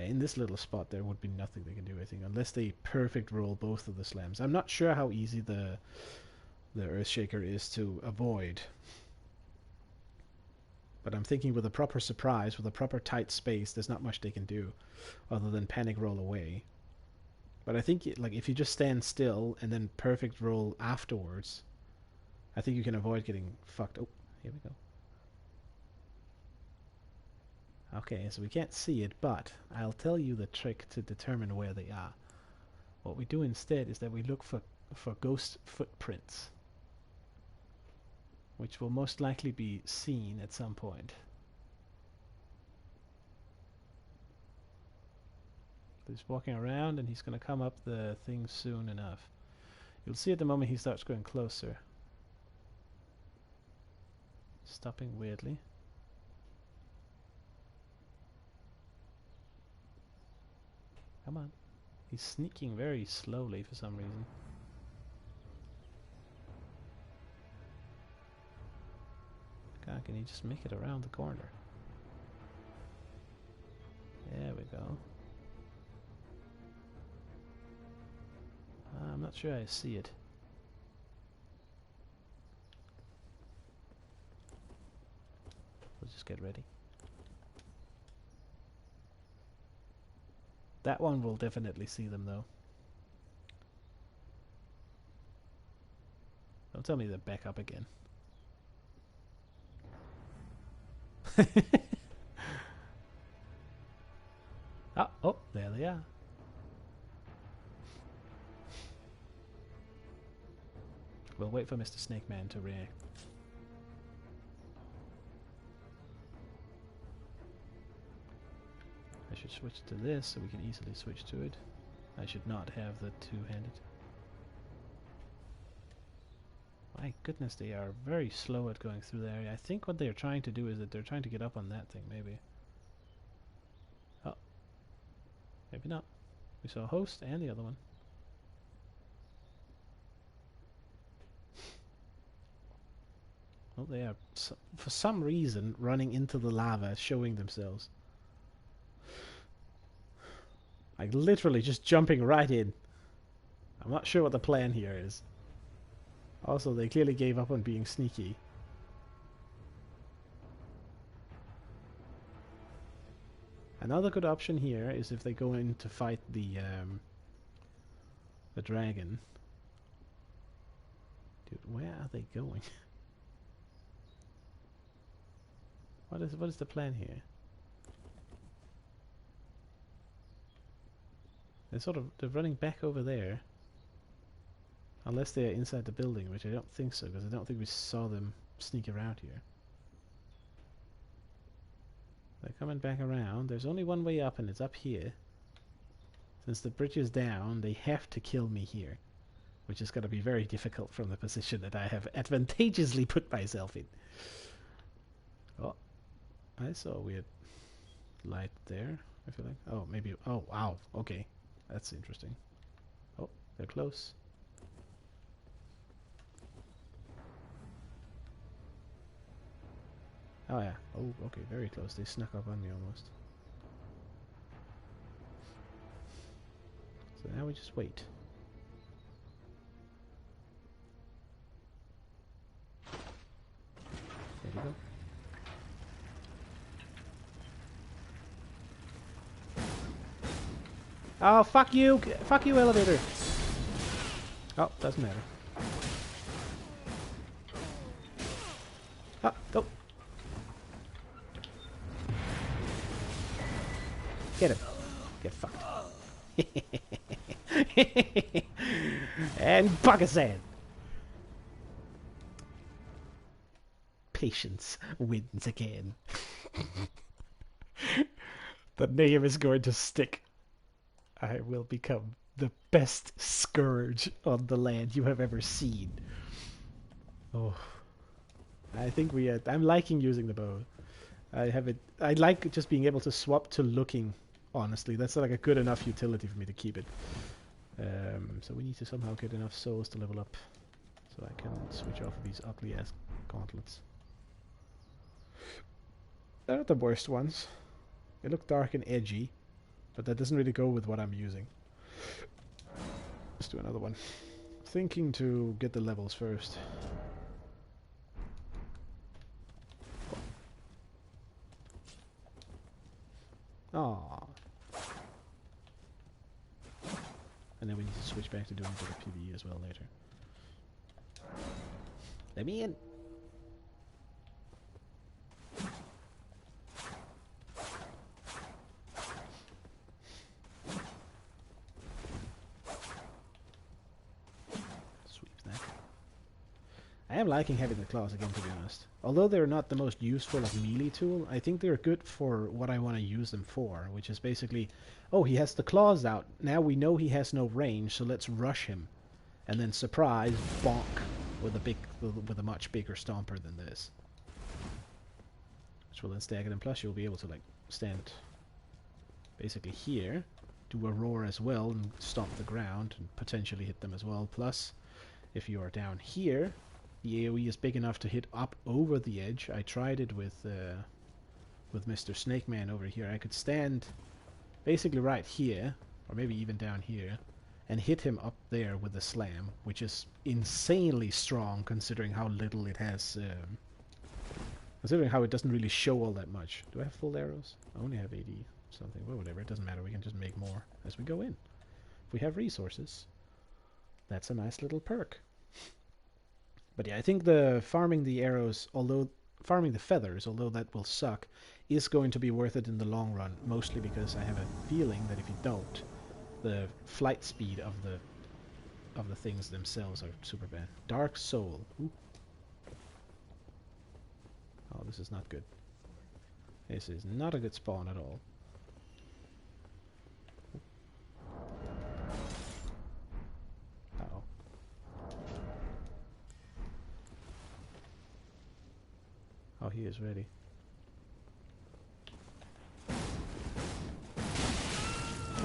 in this little spot there would be nothing they can do, I think, unless they perfect roll both of the slams. I'm not sure how easy the Earthshaker is to avoid. But I'm thinking with a proper surprise, with a proper tight space, there's not much they can do other than panic roll away. But I think like if you just stand still and then perfect roll afterwards, I think you can avoid getting fucked. Oh, here we go. Okay, so we can't see it, but I'll tell you the trick to determine where they are. What we do instead is that we look for ghost footprints, which will most likely be seen at some point. He's walking around and he's going to come up the thing soon enough. You'll see at the moment he starts going closer. Stopping weirdly. Come on. He's sneaking very slowly for some reason. God, can he just make it around the corner? There we go. I'm not sure I see it. We'll just get ready. That one will definitely see them, though. Don't tell me they're back up again. Oh, there they are. We'll wait for Mr. Snake Man to react. I should switch to this so we can easily switch to it. I should not have the two-handed. My goodness, they are very slow at going through the area. I think what they're trying to do is that they're trying to get up on that thing, maybe. Oh. Maybe not. We saw Host and the other one. Well, they are, for some reason, running into the lava, showing themselves. Like, literally just jumping right in. I'm not sure what the plan here is. Also, they clearly gave up on being sneaky. Another good option here is if they go in to fight the dragon. Dude, where are they going? What is the plan here? They're running back over there. Unless they're inside the building, which I don't think so, because I don't think we saw them sneak around here. They're coming back around. There's only one way up, and it's up here. Since the bridge is down, they have to kill me here. Which is going to be very difficult from the position that I have advantageously put myself in. Oh, I saw a weird light there, I feel like. Oh, maybe... Oh, wow. Okay. That's interesting. Oh, they're close. Oh yeah. Oh, okay, very close. They snuck up on me almost. So now we just wait. There we go. Oh, fuck you! Fuck you, elevator! Oh, doesn't matter. Ah, go! Get him. Get fucked. And bucket sand! Patience wins again. The name is going to stick. I will become the best scourge on the land you have ever seen. Oh, I think I'm liking using the bow. I like just being able to swap to looking. Honestly, that's like a good enough utility for me to keep it. So we need to somehow get enough souls to level up, so I can switch off of these ugly ass gauntlets. They're not the worst ones. They look dark and edgy. But that doesn't really go with what I'm using. Let's do another one. Thinking to get the levels first. Ah. And then we need to switch back to doing a bit of PvE as well later. Let me in! Sweep that. I am liking having the claws again, to be honest. Although they're not the most useful like melee tool, I think they're good for what I want to use them for, which is basically, oh, he has the claws out. Now we know he has no range, so let's rush him. And then surprise, bonk, with a much bigger stomper than this. Which will then stagger them, plus you'll be able to like stand basically here, do a roar as well, and stomp the ground, and potentially hit them as well. Plus, if you are down here, the AoE is big enough to hit up over the edge. I tried it with Mr. Snake Man over here. I could stand basically right here, or maybe even down here, and hit him up there with a slam, which is insanely strong considering how little it has, considering how it doesn't really show all that much. Do I have full arrows? I only have 80 something. Well, whatever, it doesn't matter. We can just make more as we go in. If we have resources, that's a nice little perk. But yeah, I think the farming the arrows, although farming the feathers, although that will suck, is going to be worth it in the long run, mostly because I have a feeling that if you don't, the flight speed of the things themselves are super bad. Dark Soul. Ooh. Oh, this is not good. This is not a good spawn at all. Uh-oh. Oh, he is ready.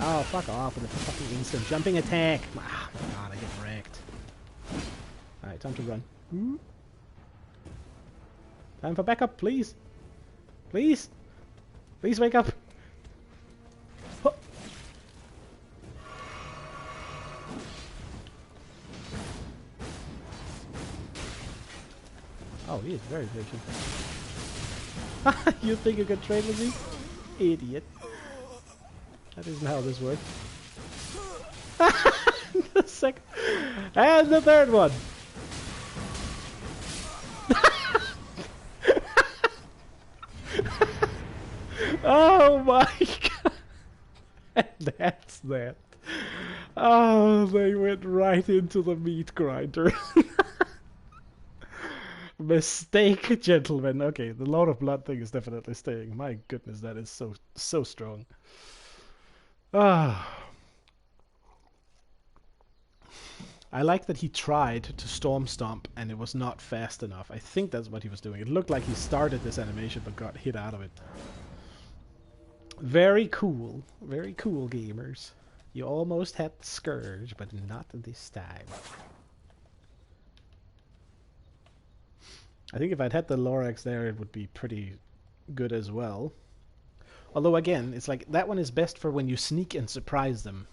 Oh, fuck off with the fucking instant jumping attack! Ah, my god, I get wrecked. Alright, time to run. Time for backup, please! Please! Please wake up! Huh. Oh, he is very patient. You think you can trade with me? Idiot. That isn't how this works. The second... And the third one! Oh my god! And that's that. Oh, they went right into the meat grinder. Mistake, gentlemen. Okay, the Lord of Blood thing is definitely staying. My goodness, that is so strong. Ah. I like that he tried to Storm Stomp and it was not fast enough. I think that's what he was doing. It looked like he started this animation but got hit out of it. Very cool. Very cool, gamers. You almost had Scourge, but not this time. I think if I'd had the Lorax there, it would be pretty good as well. Although, again, it's like, that one is best for when you sneak and surprise them.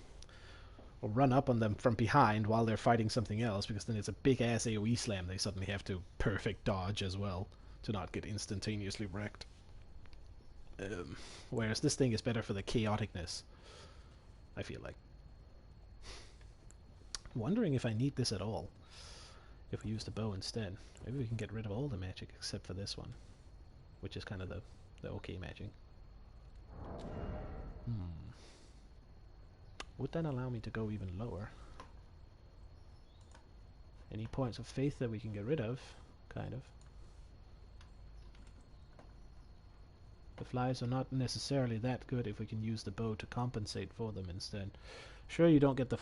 Or run up on them from behind while they're fighting something else, because then it's a big-ass AoE slam they suddenly have to perfect dodge as well, to not get instantaneously wrecked. Whereas this thing is better for the chaoticness, I feel like. I'm wondering if I need this at all. If we use the bow instead. Maybe we can get rid of all the magic except for this one, which is kind of the okay magic. Would that allow me to go even lower? Any points of faith that we can get rid of? Kind of. The flies are not necessarily that good if we can use the bow to compensate for them instead. Sure, you don't get the...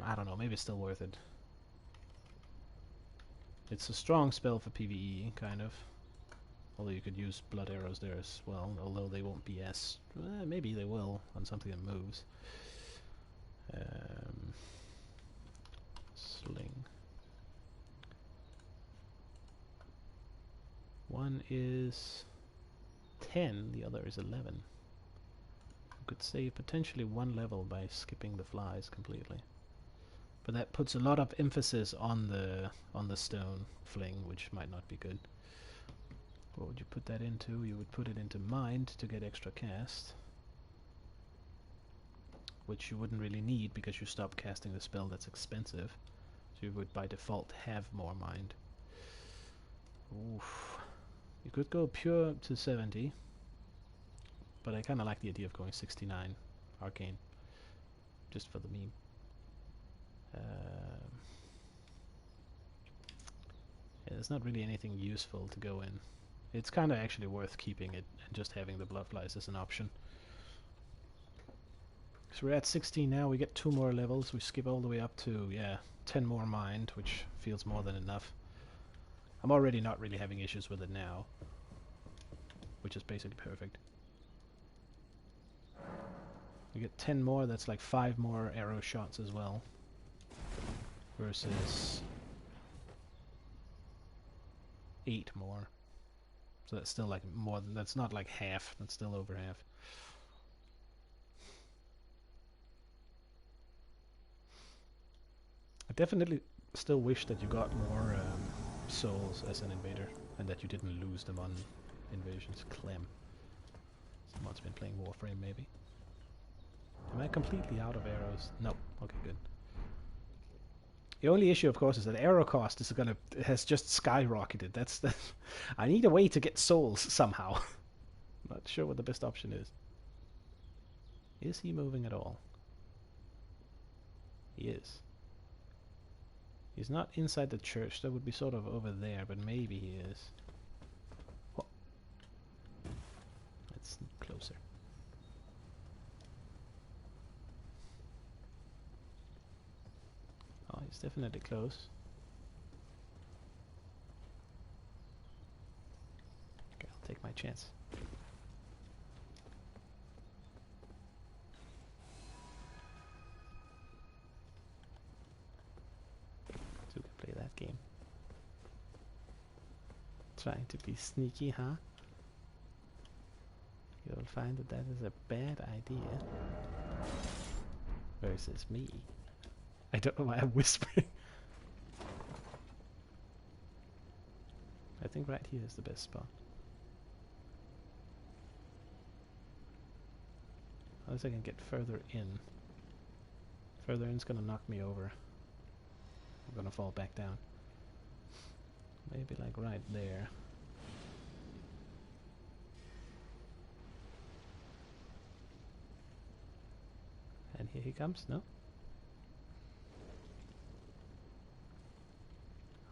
I don't know, maybe it's still worth it. It's a strong spell for PvE, kind of. Although you could use blood arrows there as well, although they won't be as... maybe they will on something that moves. Sling. One is 10, the other is 11. We could save potentially one level by skipping the flies completely. But that puts a lot of emphasis on the stone fling, which might not be good. What would you put that into? You would put it into mind to get extra cast, which you wouldn't really need because you stopped casting the spell that's expensive. So you would by default have more mind. Oof. You could go pure to 70, but I kind of like the idea of going 69 arcane, just for the meme. Yeah, there's not really anything useful to go in. It's kind of actually worth keeping it and just having the bloodflies as an option. So we're at 16 now, we get 2 more levels, we skip all the way up to, yeah, 10 more mind, which feels more than enough. I'm already not really having issues with it now, which is basically perfect. We get 10 more, that's like 5 more arrow shots as well. Versus 8 more. So that's still like more than, that's not like half, that's still over half. I definitely still wish that you got more souls as an invader, and that you didn't lose them on invasions. Clem. Someone's been playing Warframe, maybe. Am I completely out of arrows? No. Okay, good. The only issue, of course, is that arrow cost is has just skyrocketed. That's I need a way to get souls somehow. Not sure what the best option is. Is he moving at all? He is. He's not inside the church. That would be sort of over there, but maybe he is. Oh. Let's sneak closer. Oh, he's definitely close. Okay, I'll take my chance. So we can play that game. Trying to be sneaky, huh? You'll find that that is a bad idea. Versus me. I don't know why I'm whispering. I think right here is the best spot. Unless I can get further in. Further in's gonna knock me over. I'm gonna fall back down. Maybe like right there. And here he comes, no?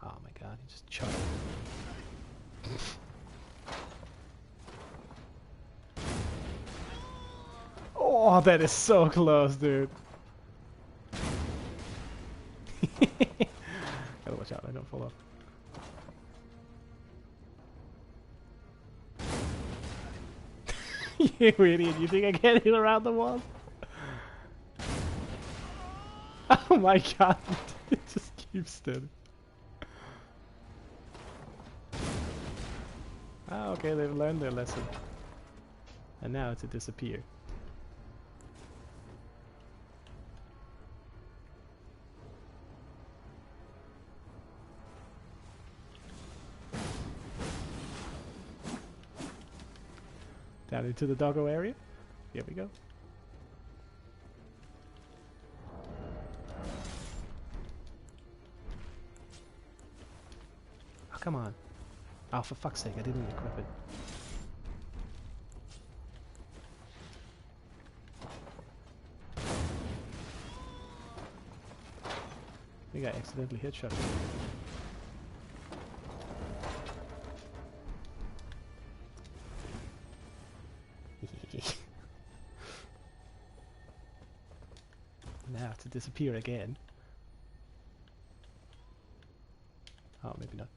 Oh my god, he just charged. Oh, that is so close, dude. Gotta watch out, I don't fall off. You idiot, you think I can't hit around the wall? Oh my god, it just keeps steady. Ah, okay, they've learned their lesson. And now to disappear. Down into the doggo area. Here we go. Oh, come on. Oh, for fuck's sake, I didn't equip it. I think I accidentally headshot it. Now to disappear again. Oh, maybe not.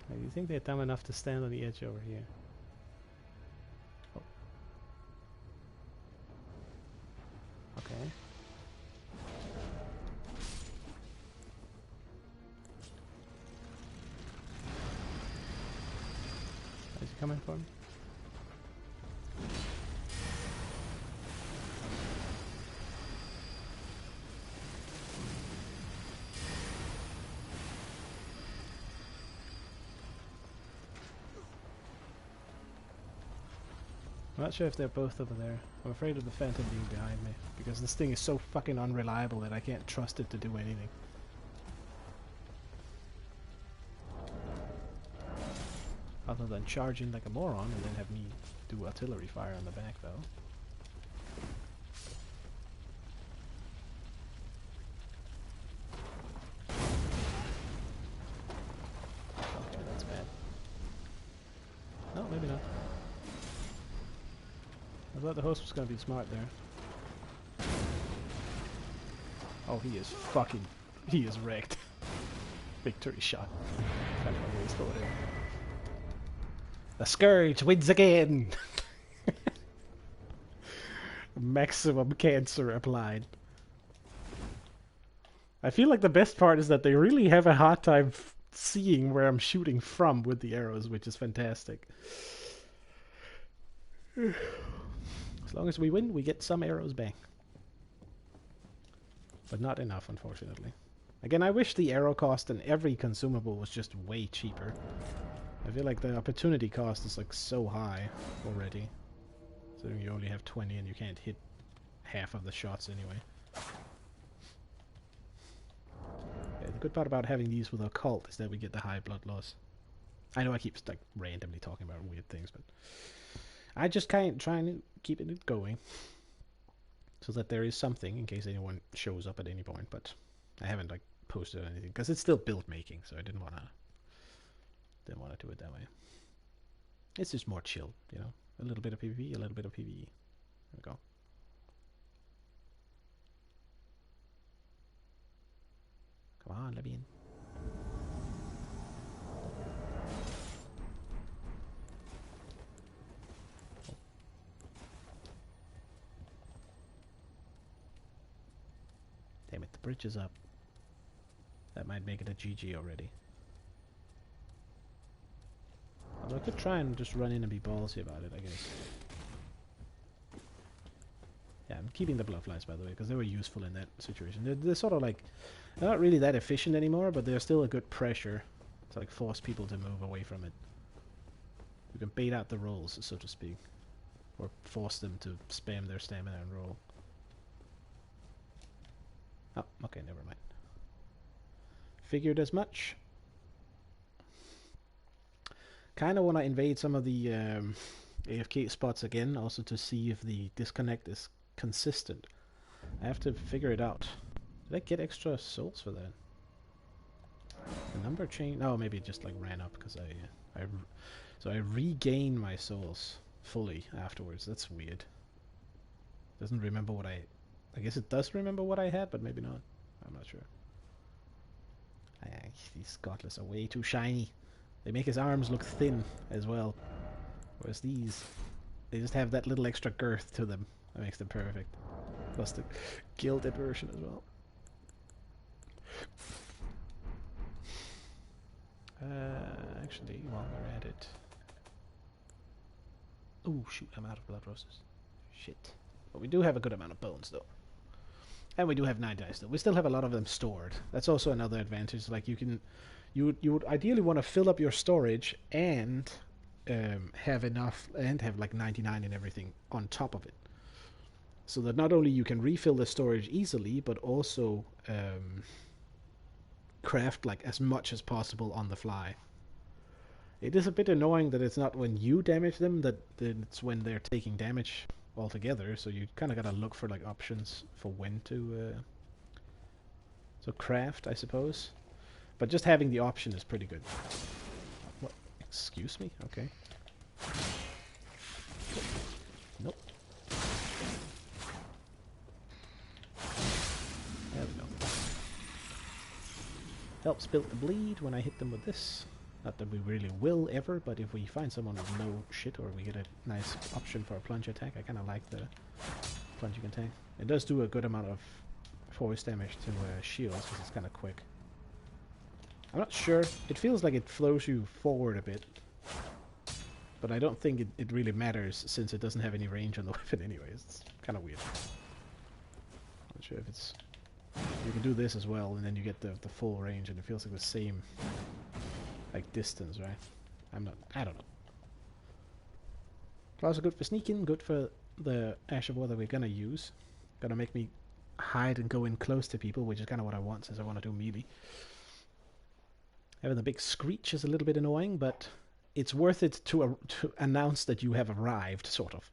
Do you think they're dumb enough to stand on the edge over here? Oh. Okay. coming for me? I'm not sure if they're both over there. I'm afraid of the Phantom being behind me, because this thing is so fucking unreliable that I can't trust it to do anything. Other than charging like a moron and then have me do artillery fire on the back, though. Okay, that's bad. No, maybe not. I thought the host was going to be smart there. Oh, he is fucking... He is wrecked. Victory shot. Kind of a waste over there. The Scourge wins again! Maximum cancer applied. I feel like the best part is that they really have a hard time seeing where I'm shooting from with the arrows, which is fantastic. As long as we win, we get some arrows back. But not enough, unfortunately. Again, I wish the arrow cost in every consumable was just way cheaper. I feel like the opportunity cost is like so high already. So you only have 20 and you can't hit half of the shots anyway. Yeah, the good part about having these with occult is that we get the high blood loss. I know I keep like randomly talking about weird things, but I just kind of trying to keep it going so that there is something in case anyone shows up at any point. But I haven't like posted anything because it's still build making, so I didn't want to do it that way. It's just more chill, you know. A little bit of PvP, a little bit of PvE. There we go. Come on, let me in. Oh. Damn it, the bridge is up. That might make it a GG already. Although I could try and just run in and be ballsy about it, I guess. Yeah, I'm keeping the bloodflies, by the way, because they were useful in that situation. They're sort of like... They're not really that efficient anymore, but they're still a good pressure to like force people to move away from it. You can bait out the rolls, so to speak. Or force them to spam their stamina and roll. Oh, okay, never mind. Figured as much. Kind of want to invade some of the AFK spots again, also to see if the disconnect is consistent. I have to figure it out. Did I get extra souls for that? The number change? Oh, maybe it just like ran up because so I regain my souls fully afterwards. That's weird. Doesn't remember what I guess it does remember what I had, but maybe not. I'm not sure. These Godless are way too shiny. They make his arms look thin as well. Whereas these, they just have that little extra girth to them. That makes them perfect. Plus the gilded version as well. Actually, while we're at it... Oh shoot, I'm out of blood roses. Shit. But we do have a good amount of bones though. And we do have 9 dice though. We still have a lot of them stored. That's also another advantage. Like you can... You would ideally want to fill up your storage and have enough, and have like 99 and everything on top of it. So that not only you can refill the storage easily, but also craft like as much as possible on the fly. It is a bit annoying that it's not when you damage them, that it's when they're taking damage altogether, so you kind of gotta look for like options for when to so craft, I suppose. But just having the option is pretty good. What? Excuse me? Okay. Nope. There we go. Helps build the bleed when I hit them with this. Not that we really will ever, but if we find someone with no shit or we get a nice option for a plunge attack, I kind of like the plunging attack. It does do a good amount of force damage to shields because it's kind of quick. I'm not sure. It feels like it flows you forward a bit. But I don't think it really matters since it doesn't have any range on the weapon anyways. It's kind of weird. Not sure if it's... You can do this as well, and then you get the full range, and it feels like the same, like, distance, right? I don't know. Also good for sneaking, good for the Ash of War that we're gonna use. Gonna make me hide and go in close to people, which is kind of what I want, since I want to do melee. Having the big screech is a little bit annoying, but it's worth it to announce that you have arrived, sort of.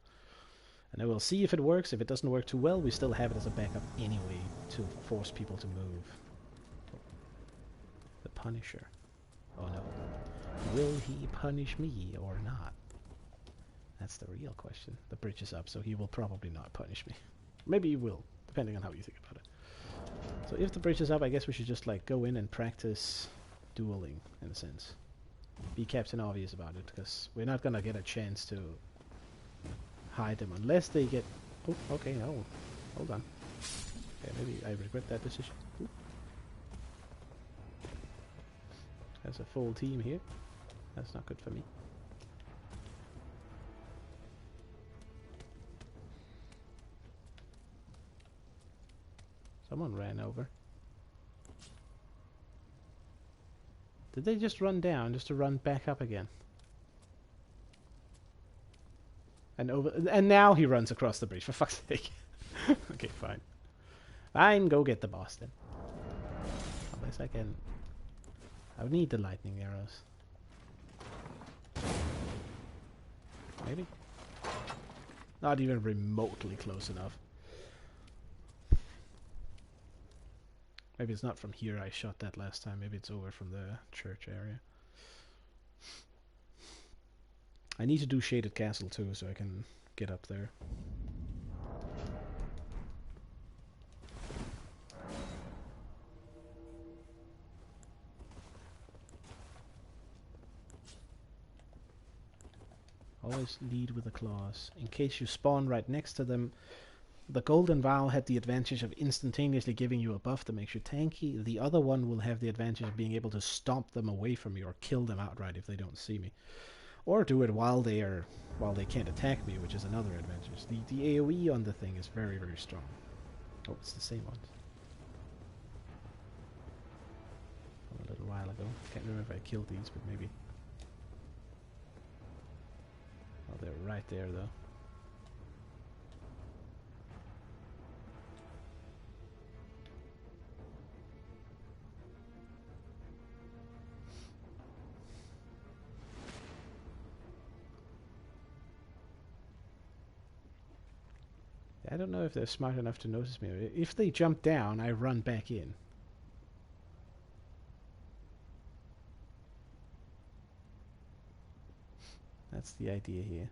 And then we'll see if it works. If it doesn't work too well, we still have it as a backup anyway to force people to move. The Punisher. Oh no. Will he punish me or not? That's the real question. The bridge is up, so he will probably not punish me. Maybe he will, depending on how you think about it. So if the bridge is up, I guess we should just like go in and practice dueling, in a sense. Be Captain Obvious about it, because we're not gonna get a chance to hide them unless they get... Oh, okay, no. Hold on. Okay, maybe I regret that decision. Ooh. There's a full team here. That's not good for me. Someone ran over. Did they just run down just to run back up again? And over, and now he runs across the bridge, for fuck's sake. Okay, fine. Fine, go get the boss then. Unless I can... I would need the lightning arrows. Maybe? Not even remotely close enough. Maybe it's not from here I shot that last time. Maybe it's over from the church area. I need to do Shaded Castle too, so I can get up there. Always lead with the claws. In case you spawn right next to them, the Golden Vow had the advantage of instantaneously giving you a buff that makes you tanky. The other one will have the advantage of being able to stomp them away from you or kill them outright if they don't see me. Or do it while they can't attack me, which is another advantage. The AoE on the thing is very, very strong. Oh, it's the same ones. From a little while ago. Can't remember if I killed these, but maybe. Oh, they're right there, though. I don't know if they're smart enough to notice me. If they jump down, I run back in. That's the idea here.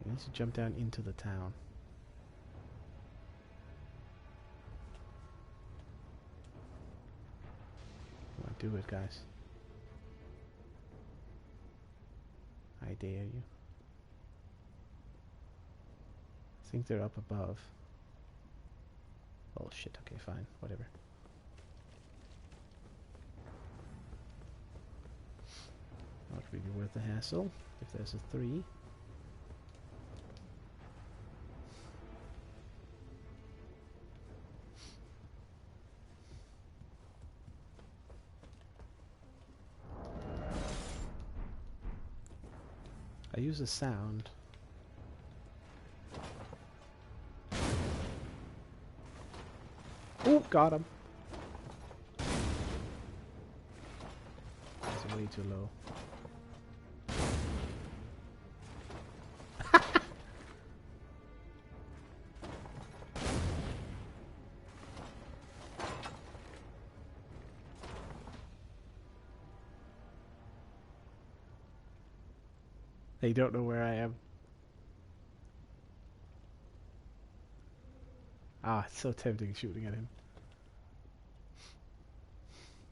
I need to jump down into the town. Come on, do it, guys. I dare you. I think they're up above. Oh shit, okay, fine, whatever. Not really worth the hassle, if there's a 3. I use a sound. Oh, got him. That's way too low. They don't know where I am. Ah, it's so tempting shooting at him.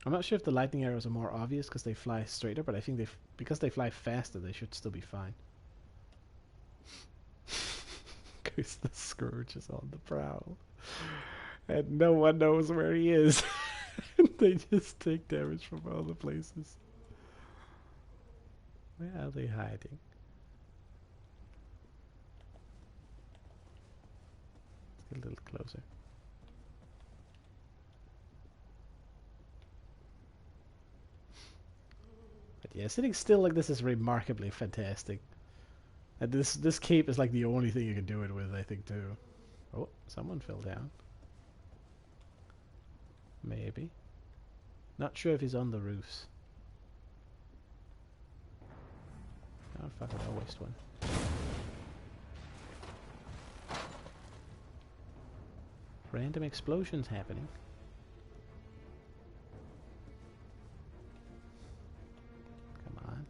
I'm not sure if the lightning arrows are more obvious because they fly straighter, but I think because they fly faster, they should still be fine. Because the Scourge is on the prowl. And no one knows where he is. They just take damage from all the places. Where are they hiding? Let's get a little closer. But yeah, sitting still like this is remarkably fantastic. And this cape is like the only thing you can do it with, I think, too. Oh, someone fell down. Maybe. Not sure if he's on the roofs. Oh fuck it, I'll waste one. Random explosions happening. Come on.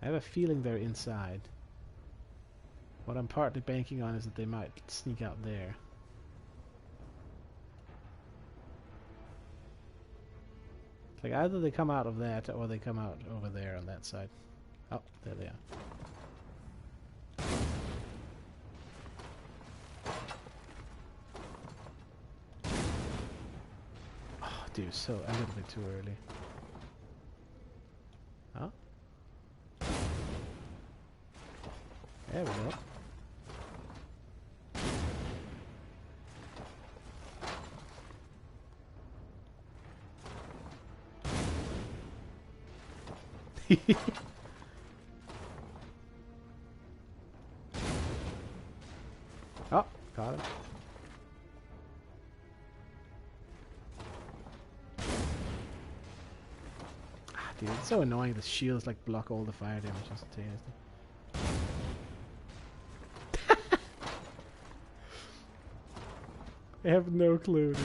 I have a feeling they're inside. What I'm partly banking on is that they might sneak out there. Like either they come out of that or they come out over there on that side. Oh, there they are. Oh, dude, so a little bit too early. Oh. There we go. Oh, got him. Ah, dude, it's so annoying. The shields like block all the fire damage instantaneously. I have no clue, dude.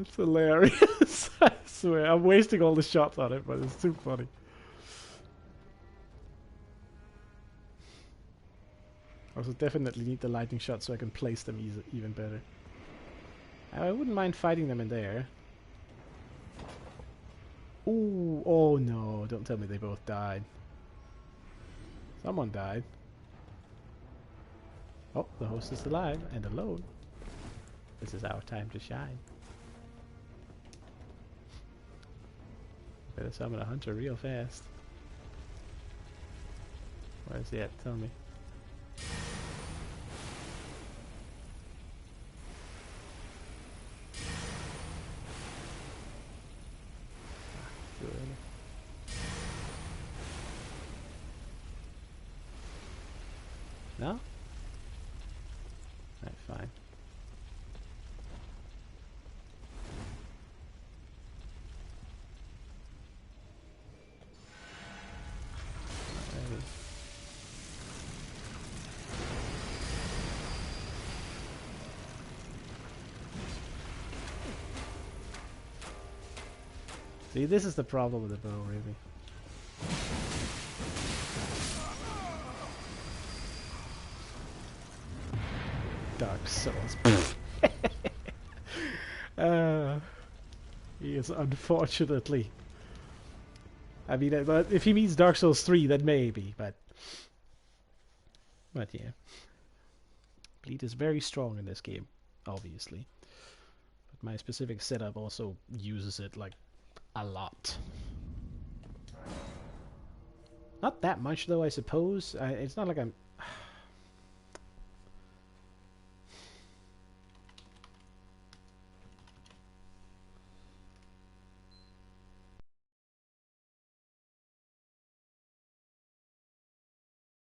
It's hilarious. I swear. I'm wasting all the shots on it, but it's too funny. Also, definitely need the lightning shot so I can place them even better. I wouldn't mind fighting them in there. Ooh, oh no, don't tell me they both died. Someone died. Oh, the host is alive and alone. This is our time to shine. Better summon a hunter real fast. Where's he at? Tell me. Too early. No? Alright, fine. Alrighty. See, this is the problem with the bow, really. Dark Souls. He is unfortunately. I mean, if he means Dark Souls 3, then maybe, but yeah. Bleed is very strong in this game, obviously. But my specific setup also uses it, like, a lot. Not that much, though, I suppose. It's not like I'm